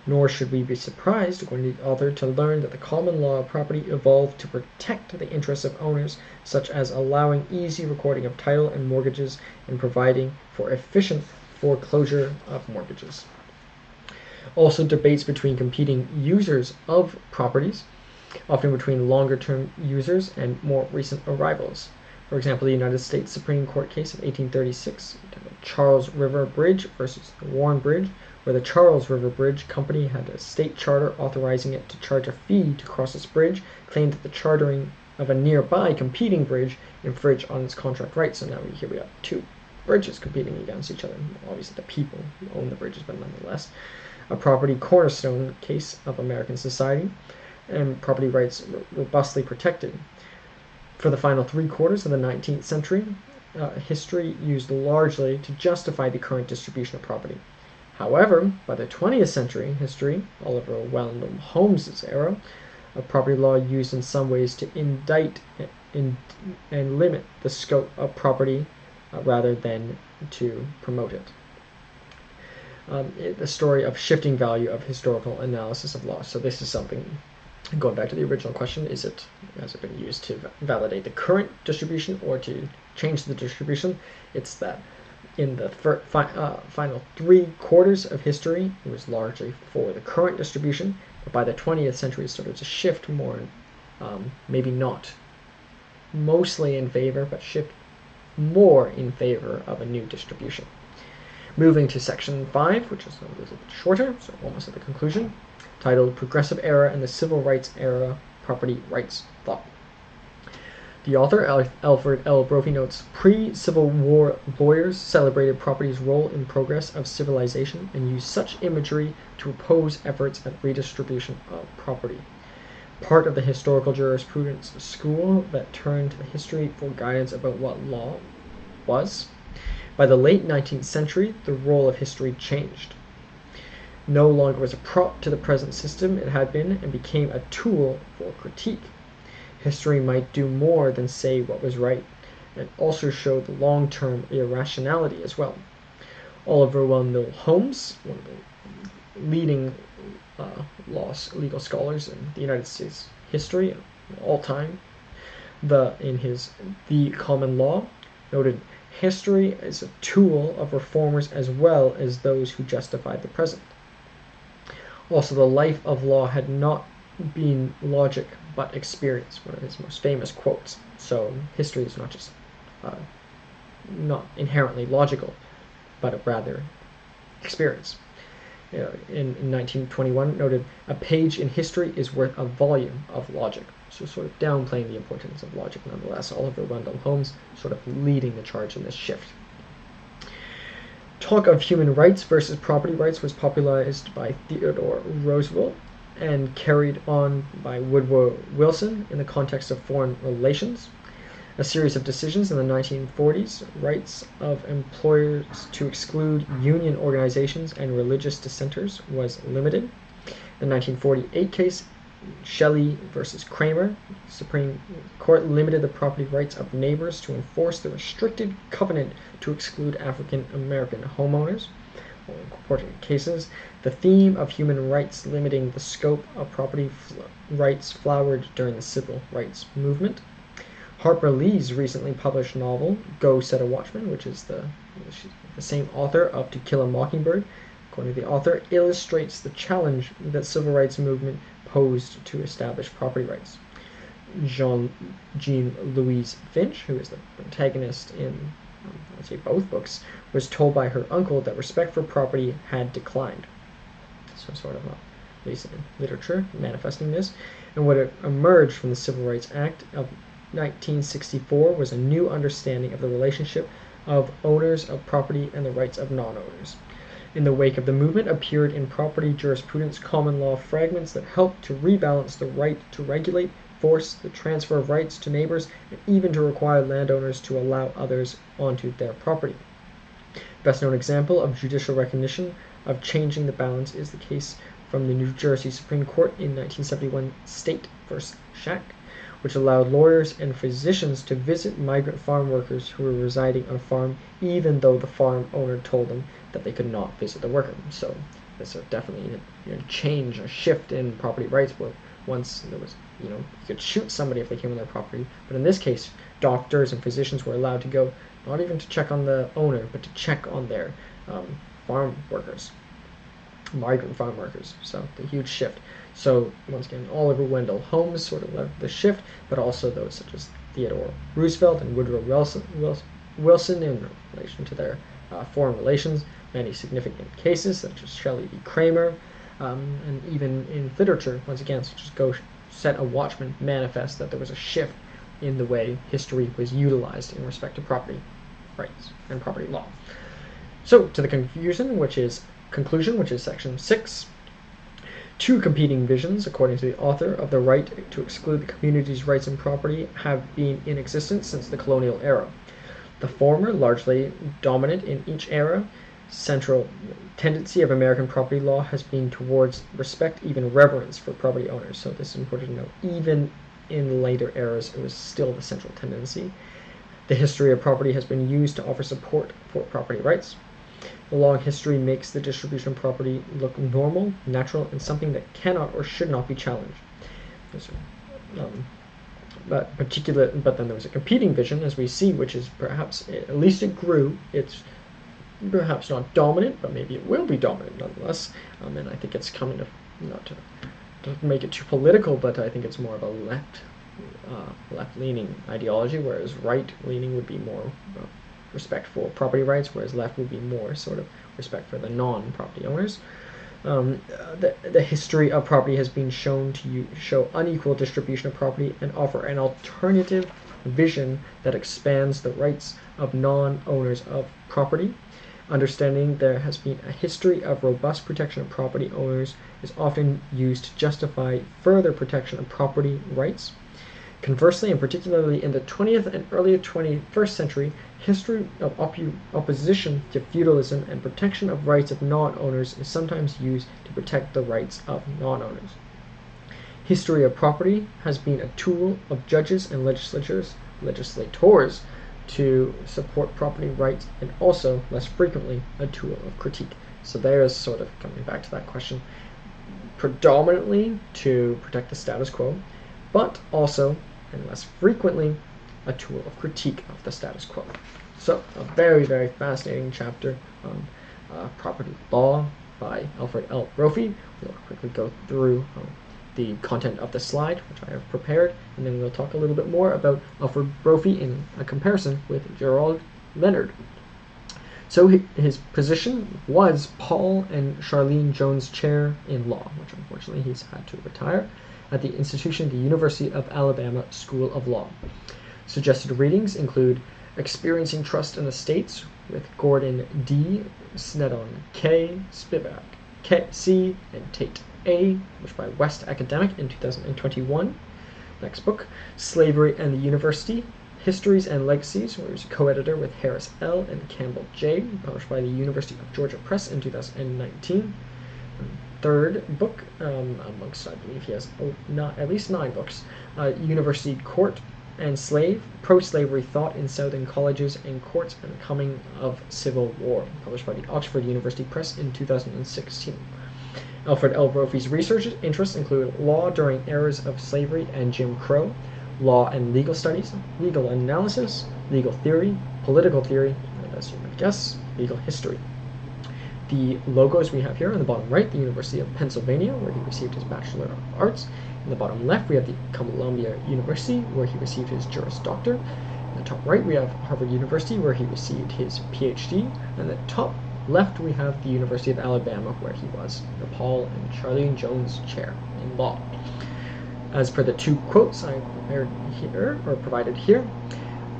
Nor should we be surprised, according to the author, to learn that the common law of property evolved to protect the interests of owners, such as allowing easy recording of title and mortgages and providing for efficient foreclosure of mortgages. Also, debates between competing users of properties, often between longer-term users and more recent arrivals. For example, the United States Supreme Court case of 1836, Charles River Bridge versus the Warren Bridge, where the Charles River Bridge Company had a state charter authorizing it to charge a fee to cross its bridge, claimed that the chartering of a nearby competing bridge infringed on its contract rights. So now here we have two bridges competing against each other. Obviously the people who own the bridges, but nonetheless. A property cornerstone case of American society, and property rights robustly protected. For the final 3/4 of the 19th century, history used largely to justify the current distribution of property. However, by the 20th century history, Oliver Wendell Holmes' era, property law used in some ways to indict and limit the scope of property rather than to promote it. The story of shifting value of historical analysis of law. So this is something, going back to the original question, has it been used to validate the current distribution or to change the distribution? It's that in the final 3/4 of history, it was largely for the current distribution, but by the 20th century it started to shift more, maybe not mostly in favor, but shift more in favor of a new distribution. Moving to section 5, which is a little bit shorter, so almost at the conclusion, titled Progressive Era and the Civil Rights Era Property Rights Thought. The author, Alfred L. Brophy, notes, pre-Civil War lawyers celebrated property's role in progress of civilization and used such imagery to oppose efforts at redistribution of property. Part of the historical jurisprudence school that turned to history for guidance about what law was. By the late 19th century, the role of history changed. No longer was a prop to the present system it had been, and became a tool for critique. History might do more than say what was right, and also show the long-term irrationality as well. Oliver Wendell Holmes, one of the leading legal scholars in the United States history of all time, in his The Common Law, noted, history is a tool of reformers as well as those who justified the present. Also, the life of law had not been logic but experience, one of his most famous quotes. So history is not just not inherently logical, but rather experience. In 1921, noted, a page in history is worth a volume of logic. So sort of downplaying the importance of logic nonetheless. Oliver Wendell Holmes sort of leading the charge in this shift. Talk of human rights versus property rights was popularized by Theodore Roosevelt and carried on by Woodrow Wilson in the context of foreign relations. A series of decisions in the 1940s, rights of employers to exclude union organizations and religious dissenters was limited. The 1948 case, Shelley versus Kramer, Supreme Court limited the property rights of neighbors to enforce the restricted covenant to exclude African American homeowners. In important cases, the theme of human rights limiting the scope of property rights flowered during the civil rights movement. Harper Lee's recently published novel, Go Set a Watchman, which is the same author of To Kill a Mockingbird, according to the author, illustrates the challenge that civil rights movement posed to establish property rights. Jean Louise Finch, who is the protagonist in I'd say both books, was told by her uncle that respect for property had declined. So sort of, at least in literature, manifesting this. And what emerged from the Civil Rights Act of 1964 was a new understanding of the relationship of owners of property and the rights of non-owners. In the wake of the movement appeared in property jurisprudence common law fragments that helped to rebalance the right to regulate, force the transfer of rights to neighbors, and even to require landowners to allow others onto their property. Best known example of judicial recognition of changing the balance is the case from the New Jersey Supreme Court in 1971, State v. Shack, which allowed lawyers and physicians to visit migrant farm workers who were residing on a farm even though the farm owner told them that they could not visit the worker. So there's definitely a change, a shift in property rights where once there was, you could shoot somebody if they came on their property, but in this case, doctors and physicians were allowed to go, not even to check on the owner, but to check on their farm workers, migrant farm workers. So the huge shift. So once again, Oliver Wendell Holmes sort of led the shift, but also those such as Theodore Roosevelt and Woodrow Wilson in relation to their foreign relations, many significant cases such as Shelley v. Kramer, and even in literature, once again, such as Go Set a Watchman, manifest that there was a shift in the way history was utilized in respect to property rights and property law. So to the conclusion, which is section 6. Two competing visions, according to the author, of the right to exclude the community's rights and property have been in existence since the colonial era. The former, largely dominant in each era, central tendency of American property law has been towards respect, even reverence for property owners. So this is important to note. Even in later eras, it was still the central tendency. The history of property has been used to offer support for property rights. The long history makes the distribution of property look normal, natural, and something that cannot or should not be challenged. But then there was a competing vision, as we see, which is perhaps, at least it grew. It's perhaps not dominant, but maybe it will be dominant nonetheless. And I think it's coming to, not to make it too political, but I think it's more of a left-leaning ideology, whereas right-leaning would be more respect for property rights, whereas left would be more sort of respect for the non-property owners. The history of property has been shown to show unequal distribution of property and offer an alternative vision that expands the rights of non-owners of property. Understanding there has been a history of robust protection of property owners is often used to justify further protection of property rights. Conversely, and particularly in the 20th and early 21st century, history of opposition to feudalism and protection of rights of non-owners is sometimes used to protect the rights of non-owners. History of property has been a tool of judges and legislators to support property rights, and also, less frequently, a tool of critique. So there's sort of coming back to that question, predominantly to protect the status quo, but also, and less frequently, a tool of critique of the status quo. So a very, very fascinating chapter on property law by Alfred L. Brophy. We'll quickly go through the content of the slide, which I have prepared, and then we'll talk a little bit more about Alfred Brophy in a comparison with Gerald Leonard. So his position was Paul and Charlene Jones Chair in Law, which unfortunately he's had to retire, at the institution, the University of Alabama School of Law. Suggested readings include Experiencing Trust in the States with Gordon D., Snedon K., Spivak K. C., and Tate A., which by West Academic in 2021. Next book, Slavery and the University, Histories and Legacies, where he's a co-editor with Harris L. and Campbell J., published by the University of Georgia Press in 2019. Third book, amongst, I believe he has at least 9 books, University Court and Slave, Pro-Slavery Thought in Southern Colleges and Courts and the Coming of Civil War, published by the Oxford University Press in 2016. Alfred L. Brophy's research interests include law during eras of slavery and Jim Crow, law and legal studies, legal analysis, legal theory, political theory, and as you might guess, legal history. The logos we have here on the bottom right, the University of Pennsylvania, where he received his Bachelor of Arts. In the bottom left, we have the Columbia University, where he received his Juris Doctor. In the top right, we have Harvard University, where he received his PhD. And the top left, we have the University of Alabama, where he was the Paul and Charlene Jones Chair in Law. As per the 2 quotes I prepared here, or provided here,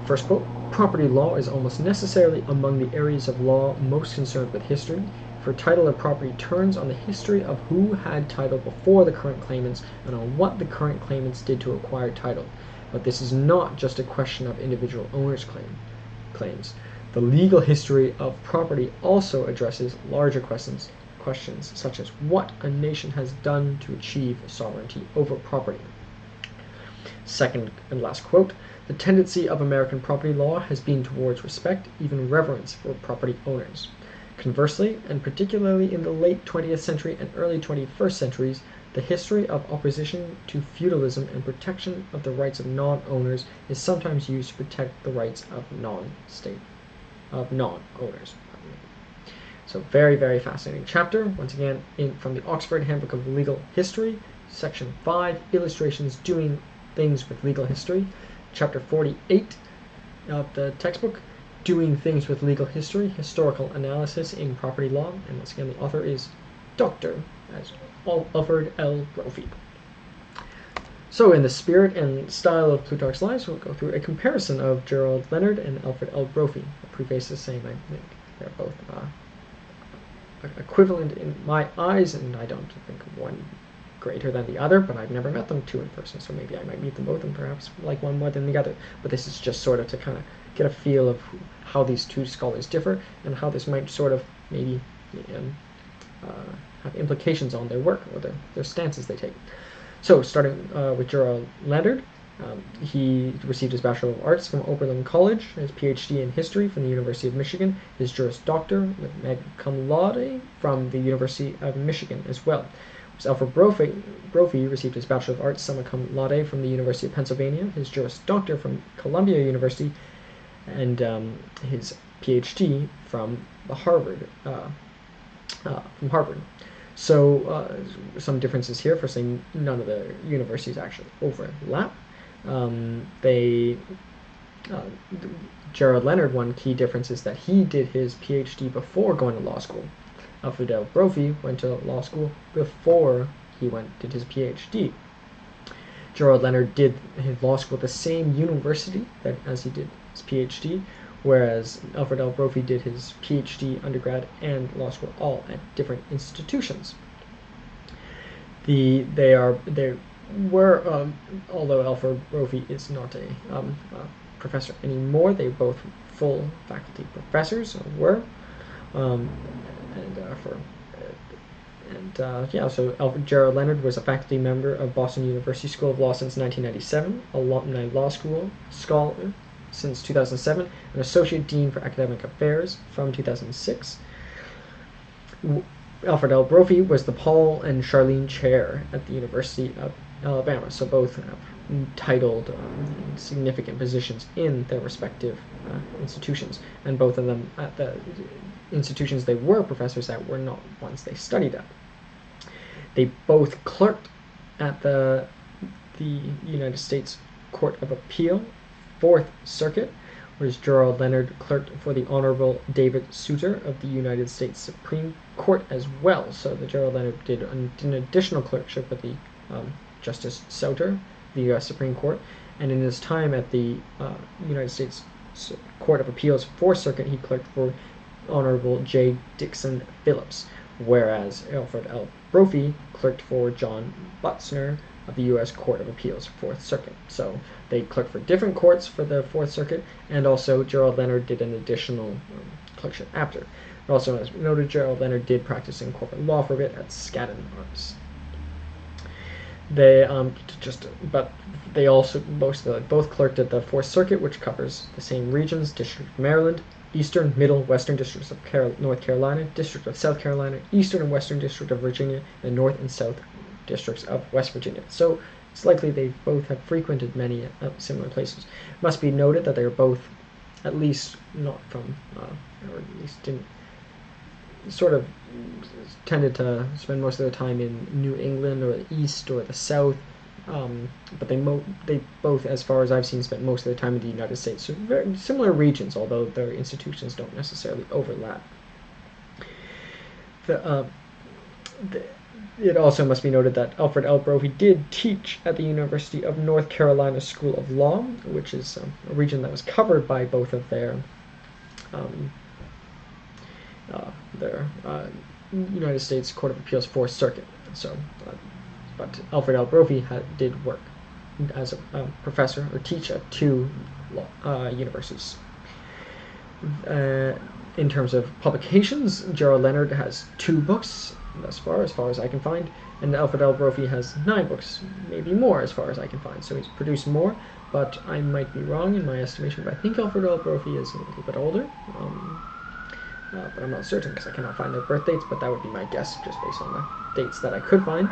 first quote, property law is almost necessarily among the areas of law most concerned with history, for title of property turns on the history of who had title before the current claimants and on what the current claimants did to acquire title. But this is not just a question of individual owners' claims. The legal history of property also addresses larger questions such as what a nation has done to achieve sovereignty over property. Second and last quote, the tendency of American property law has been towards respect, even reverence, for property owners. Conversely, and particularly in the late 20th century and early 21st centuries, the history of opposition to feudalism and protection of the rights of non-owners is sometimes used to protect the rights of non-owners. So very, very fascinating chapter. Once again, from the Oxford Handbook of Legal History, Section 5, Illustrations Doing Things with Legal History, Chapter 48 of the textbook, Doing Things with Legal History, Historical Analysis in Property Law. And once again, the author is Dr. Alfred L. Brophy. So in the spirit and style of Plutarch's Lives, we'll go through a comparison of Gerald Leonard and Alfred L. Brophy. A preface is saying I think they're both equivalent in my eyes, and I don't think one greater than the other, but I've never met them 2 in person, so maybe I might meet them both and perhaps like one more than the other. But this is just sort of to kind of get a feel of how these 2 scholars differ and how this might sort of maybe have implications on their work or their stances they take. So starting with Gerald Leonard, he received his Bachelor of Arts from Oberlin College, his PhD in History from the University of Michigan, his Juris Doctor with magna cum laude from the University of Michigan as well. Alfred Brophy received his Bachelor of Arts summa cum laude from the University of Pennsylvania, his Juris Doctor from Columbia University, and his PhD from Harvard. So some differences here. Firstly, none of the universities actually overlap. uh, Gerald Leonard, one key difference is that he did his PhD before going to law school. Alfred L. Brophy went to law school before he did his PhD. Gerald Leonard did his law school at the same university as he did his PhD, whereas Alfred L. Brophy did his PhD, undergrad, and law school all at different institutions. Although Alfred Brophy is not a professor anymore, they both full faculty professors were, so Gerald Leonard was a faculty member of Boston University School of Law since 1997, alumni law school scholar since 2007, an associate dean for academic affairs from 2006. Alfred L. Brophy was the Paul and Charlene Chair at the University of Alabama, so both have titled significant positions in their respective institutions, and both of them at the institutions they were professors at were not ones they studied at. They both clerked at the United States Court of Appeal, Fourth Circuit, whereas Gerald Leonard clerked for the Honorable David Souter of the United States Supreme Court as well. So the Gerald Leonard did an additional clerkship with the Justice Souter, the U.S. Supreme Court, and in his time at the United States Court of Appeals, Fourth Circuit, he clerked for Honorable J. Dixon Phillips, whereas Alfred L. Brophy clerked for John Butzner of the U.S. Court of Appeals, Fourth Circuit. So they clerked for different courts for the Fourth Circuit, and also Gerald Leonard did an additional clerkship after. Also, as noted, Gerald Leonard did practice in corporate law for a bit at Skadden Arps. They both clerked at the Fourth Circuit, which covers the same regions: District of Maryland, Eastern, Middle, Western Districts of North Carolina, District of South Carolina, Eastern and Western District of Virginia, and North and South Districts of West Virginia. So it's likely they both have frequented many similar places. It must be noted that they are both, at least not from, or at least didn't, sort of tended to spend most of their time in New England or the East or the South, but they both, as far as I've seen, spent most of their time in the United States. So very similar regions, although their institutions don't necessarily overlap. It also must be noted that Alfred L. Brophy did teach at the University of North Carolina School of Law, which is a region that was covered by both of their United States Court of Appeals Fourth Circuit. So, but Alfred L. Brophy did work as a professor or teach at two universities. In terms of publications, Gerald Leonard has 2 books thus far, as far as I can find, and Alfred L. Brophy has 9 books, maybe more as far as I can find. So he's produced more, but I might be wrong in my estimation, but I think Alfred L. Brophy is a little bit older. But I'm not certain because I cannot find their birth dates, but that would be my guess just based on the dates that I could find.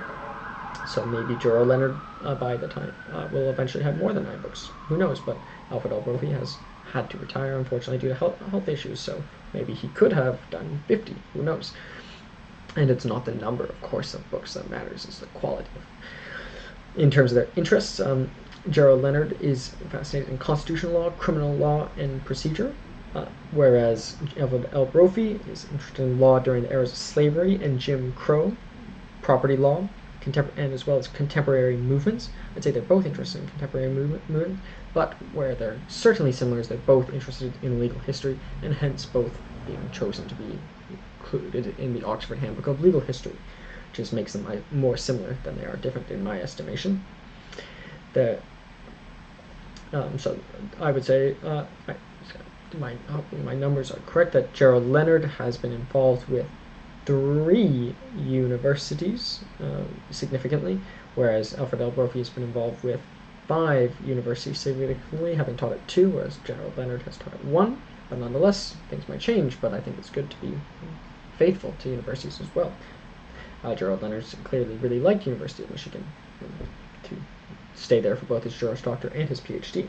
So maybe Gerald Leonard by the time will eventually have more than 9 books. Who knows? But Alfred L. Brophy has had to retire, unfortunately, due to health issues, so maybe he could have done 50. Who knows? And it's not the number, of course, of books that matters, it's the quality. In terms of their interests, Gerald Leonard is fascinated in constitutional law, criminal law, and procedure, whereas Alfred L. Brophy is interested in law during the eras of slavery and Jim Crow, property law, and as well as contemporary movements. I'd say they're both interested in contemporary movement, but where they're certainly similar is they're both interested in legal history, and hence both being chosen to be included in the Oxford Handbook of Legal History, which just makes them more similar than they are different in my estimation. So I would say my numbers are correct, that Gerald Leonard has been involved with 3 universities significantly, whereas Alfred L. Brophy has been involved with 5 universities significantly, having taught at 2, whereas Gerald Leonard has taught at 1. But nonetheless, things might change, but I think it's good to be faithful to universities as well. Gerald Leonard clearly really liked University of Michigan to stay there for both his Juris Doctor and his PhD.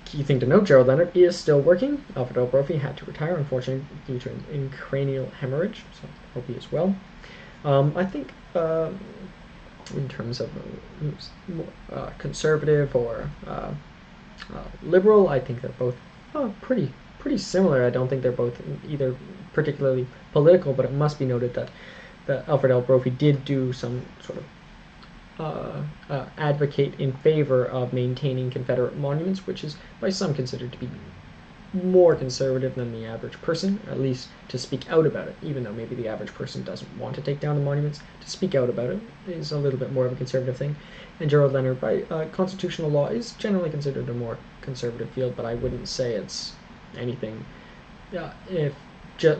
Key thing to note, Gerald Leonard is still working. Alfred L. Brophy had to retire, unfortunately, due to an intracranial hemorrhage, so I hope he is well. I think in terms of conservative or liberal. I think they're both pretty similar. I don't think they're both either particularly political, but it must be noted that Alfred L. Brophy did do some sort of advocate in favor of maintaining Confederate monuments, which is by some considered to be more conservative than the average person, at least to speak out about it, even though maybe the average person doesn't want to take down the monuments. To speak out about it is a little bit more of a conservative thing. And Gerald Leonard, by constitutional law, is generally considered a more conservative field, but I wouldn't say it's anything. If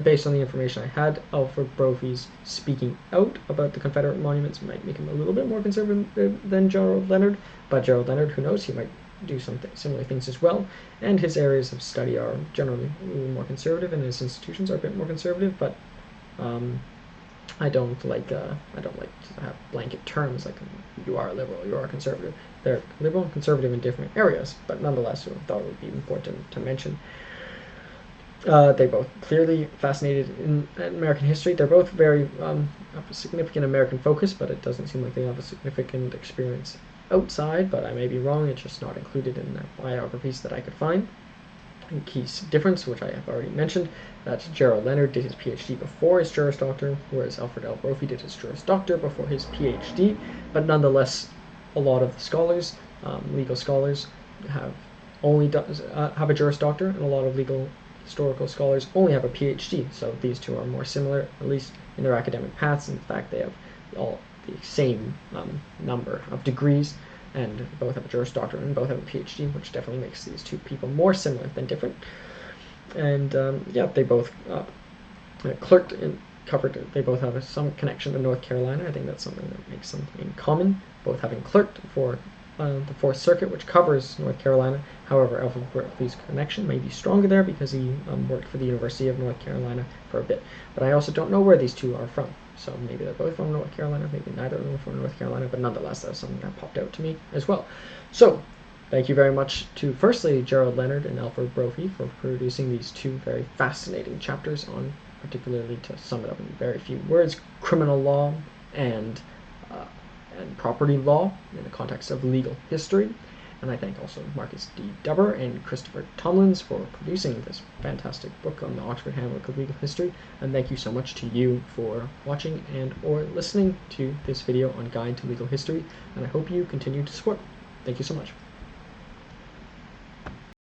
based on the information I had, Alfred Brophy's speaking out about the Confederate monuments might make him a little bit more conservative than Gerald Leonard, but Gerald Leonard, who knows, he might do some similar things as well, and his areas of study are generally a little more conservative, and his institutions are a bit more conservative. But I don't like to have blanket terms like you are a liberal, you are a conservative. They're liberal and conservative in different areas, but nonetheless, I thought it would be important to mention. They both clearly fascinated in American history. They're both very have a significant American focus, but it doesn't seem like they have a significant experience outside, but I may be wrong. It's just not included in the biographies that I could find. And key difference, which I have already mentioned, that Gerald Leonard did his PhD before his Juris Doctor, whereas Alfred L. Brophy did his Juris Doctor before his PhD. But nonetheless, a lot of the scholars, legal scholars, have only have a Juris Doctor, and a lot of legal historical scholars only have a PhD. So these two are more similar, at least in their academic paths. In fact, they have all the same number of degrees, and both have a Juris Doctor and both have a PhD, which definitely makes these two people more similar than different. And yeah, they both clerked and covered. They both have some connection to North Carolina. I think that's something that makes them in common, both having clerked for the Fourth Circuit, which covers North Carolina. However, Alfred Brophy's connection may be stronger there because he worked for the University of North Carolina for a bit. But I also don't know where these two are from. So maybe they're both from North Carolina, maybe neither of them are from North Carolina, but nonetheless, that was something that popped out to me as well. So, thank you very much to, firstly, Gerald Leonard and Alfred Brophy for producing these two very fascinating chapters on, particularly to sum it up in very few words, criminal law and property law in the context of legal history. And I thank also Marcus D. Dubber and Christopher Tomlins for producing this fantastic book on the Oxford Handbook of Legal History. And thank you so much to you for watching and or listening to this video on Guide to Legal History. And I hope you continue to support. Thank you so much.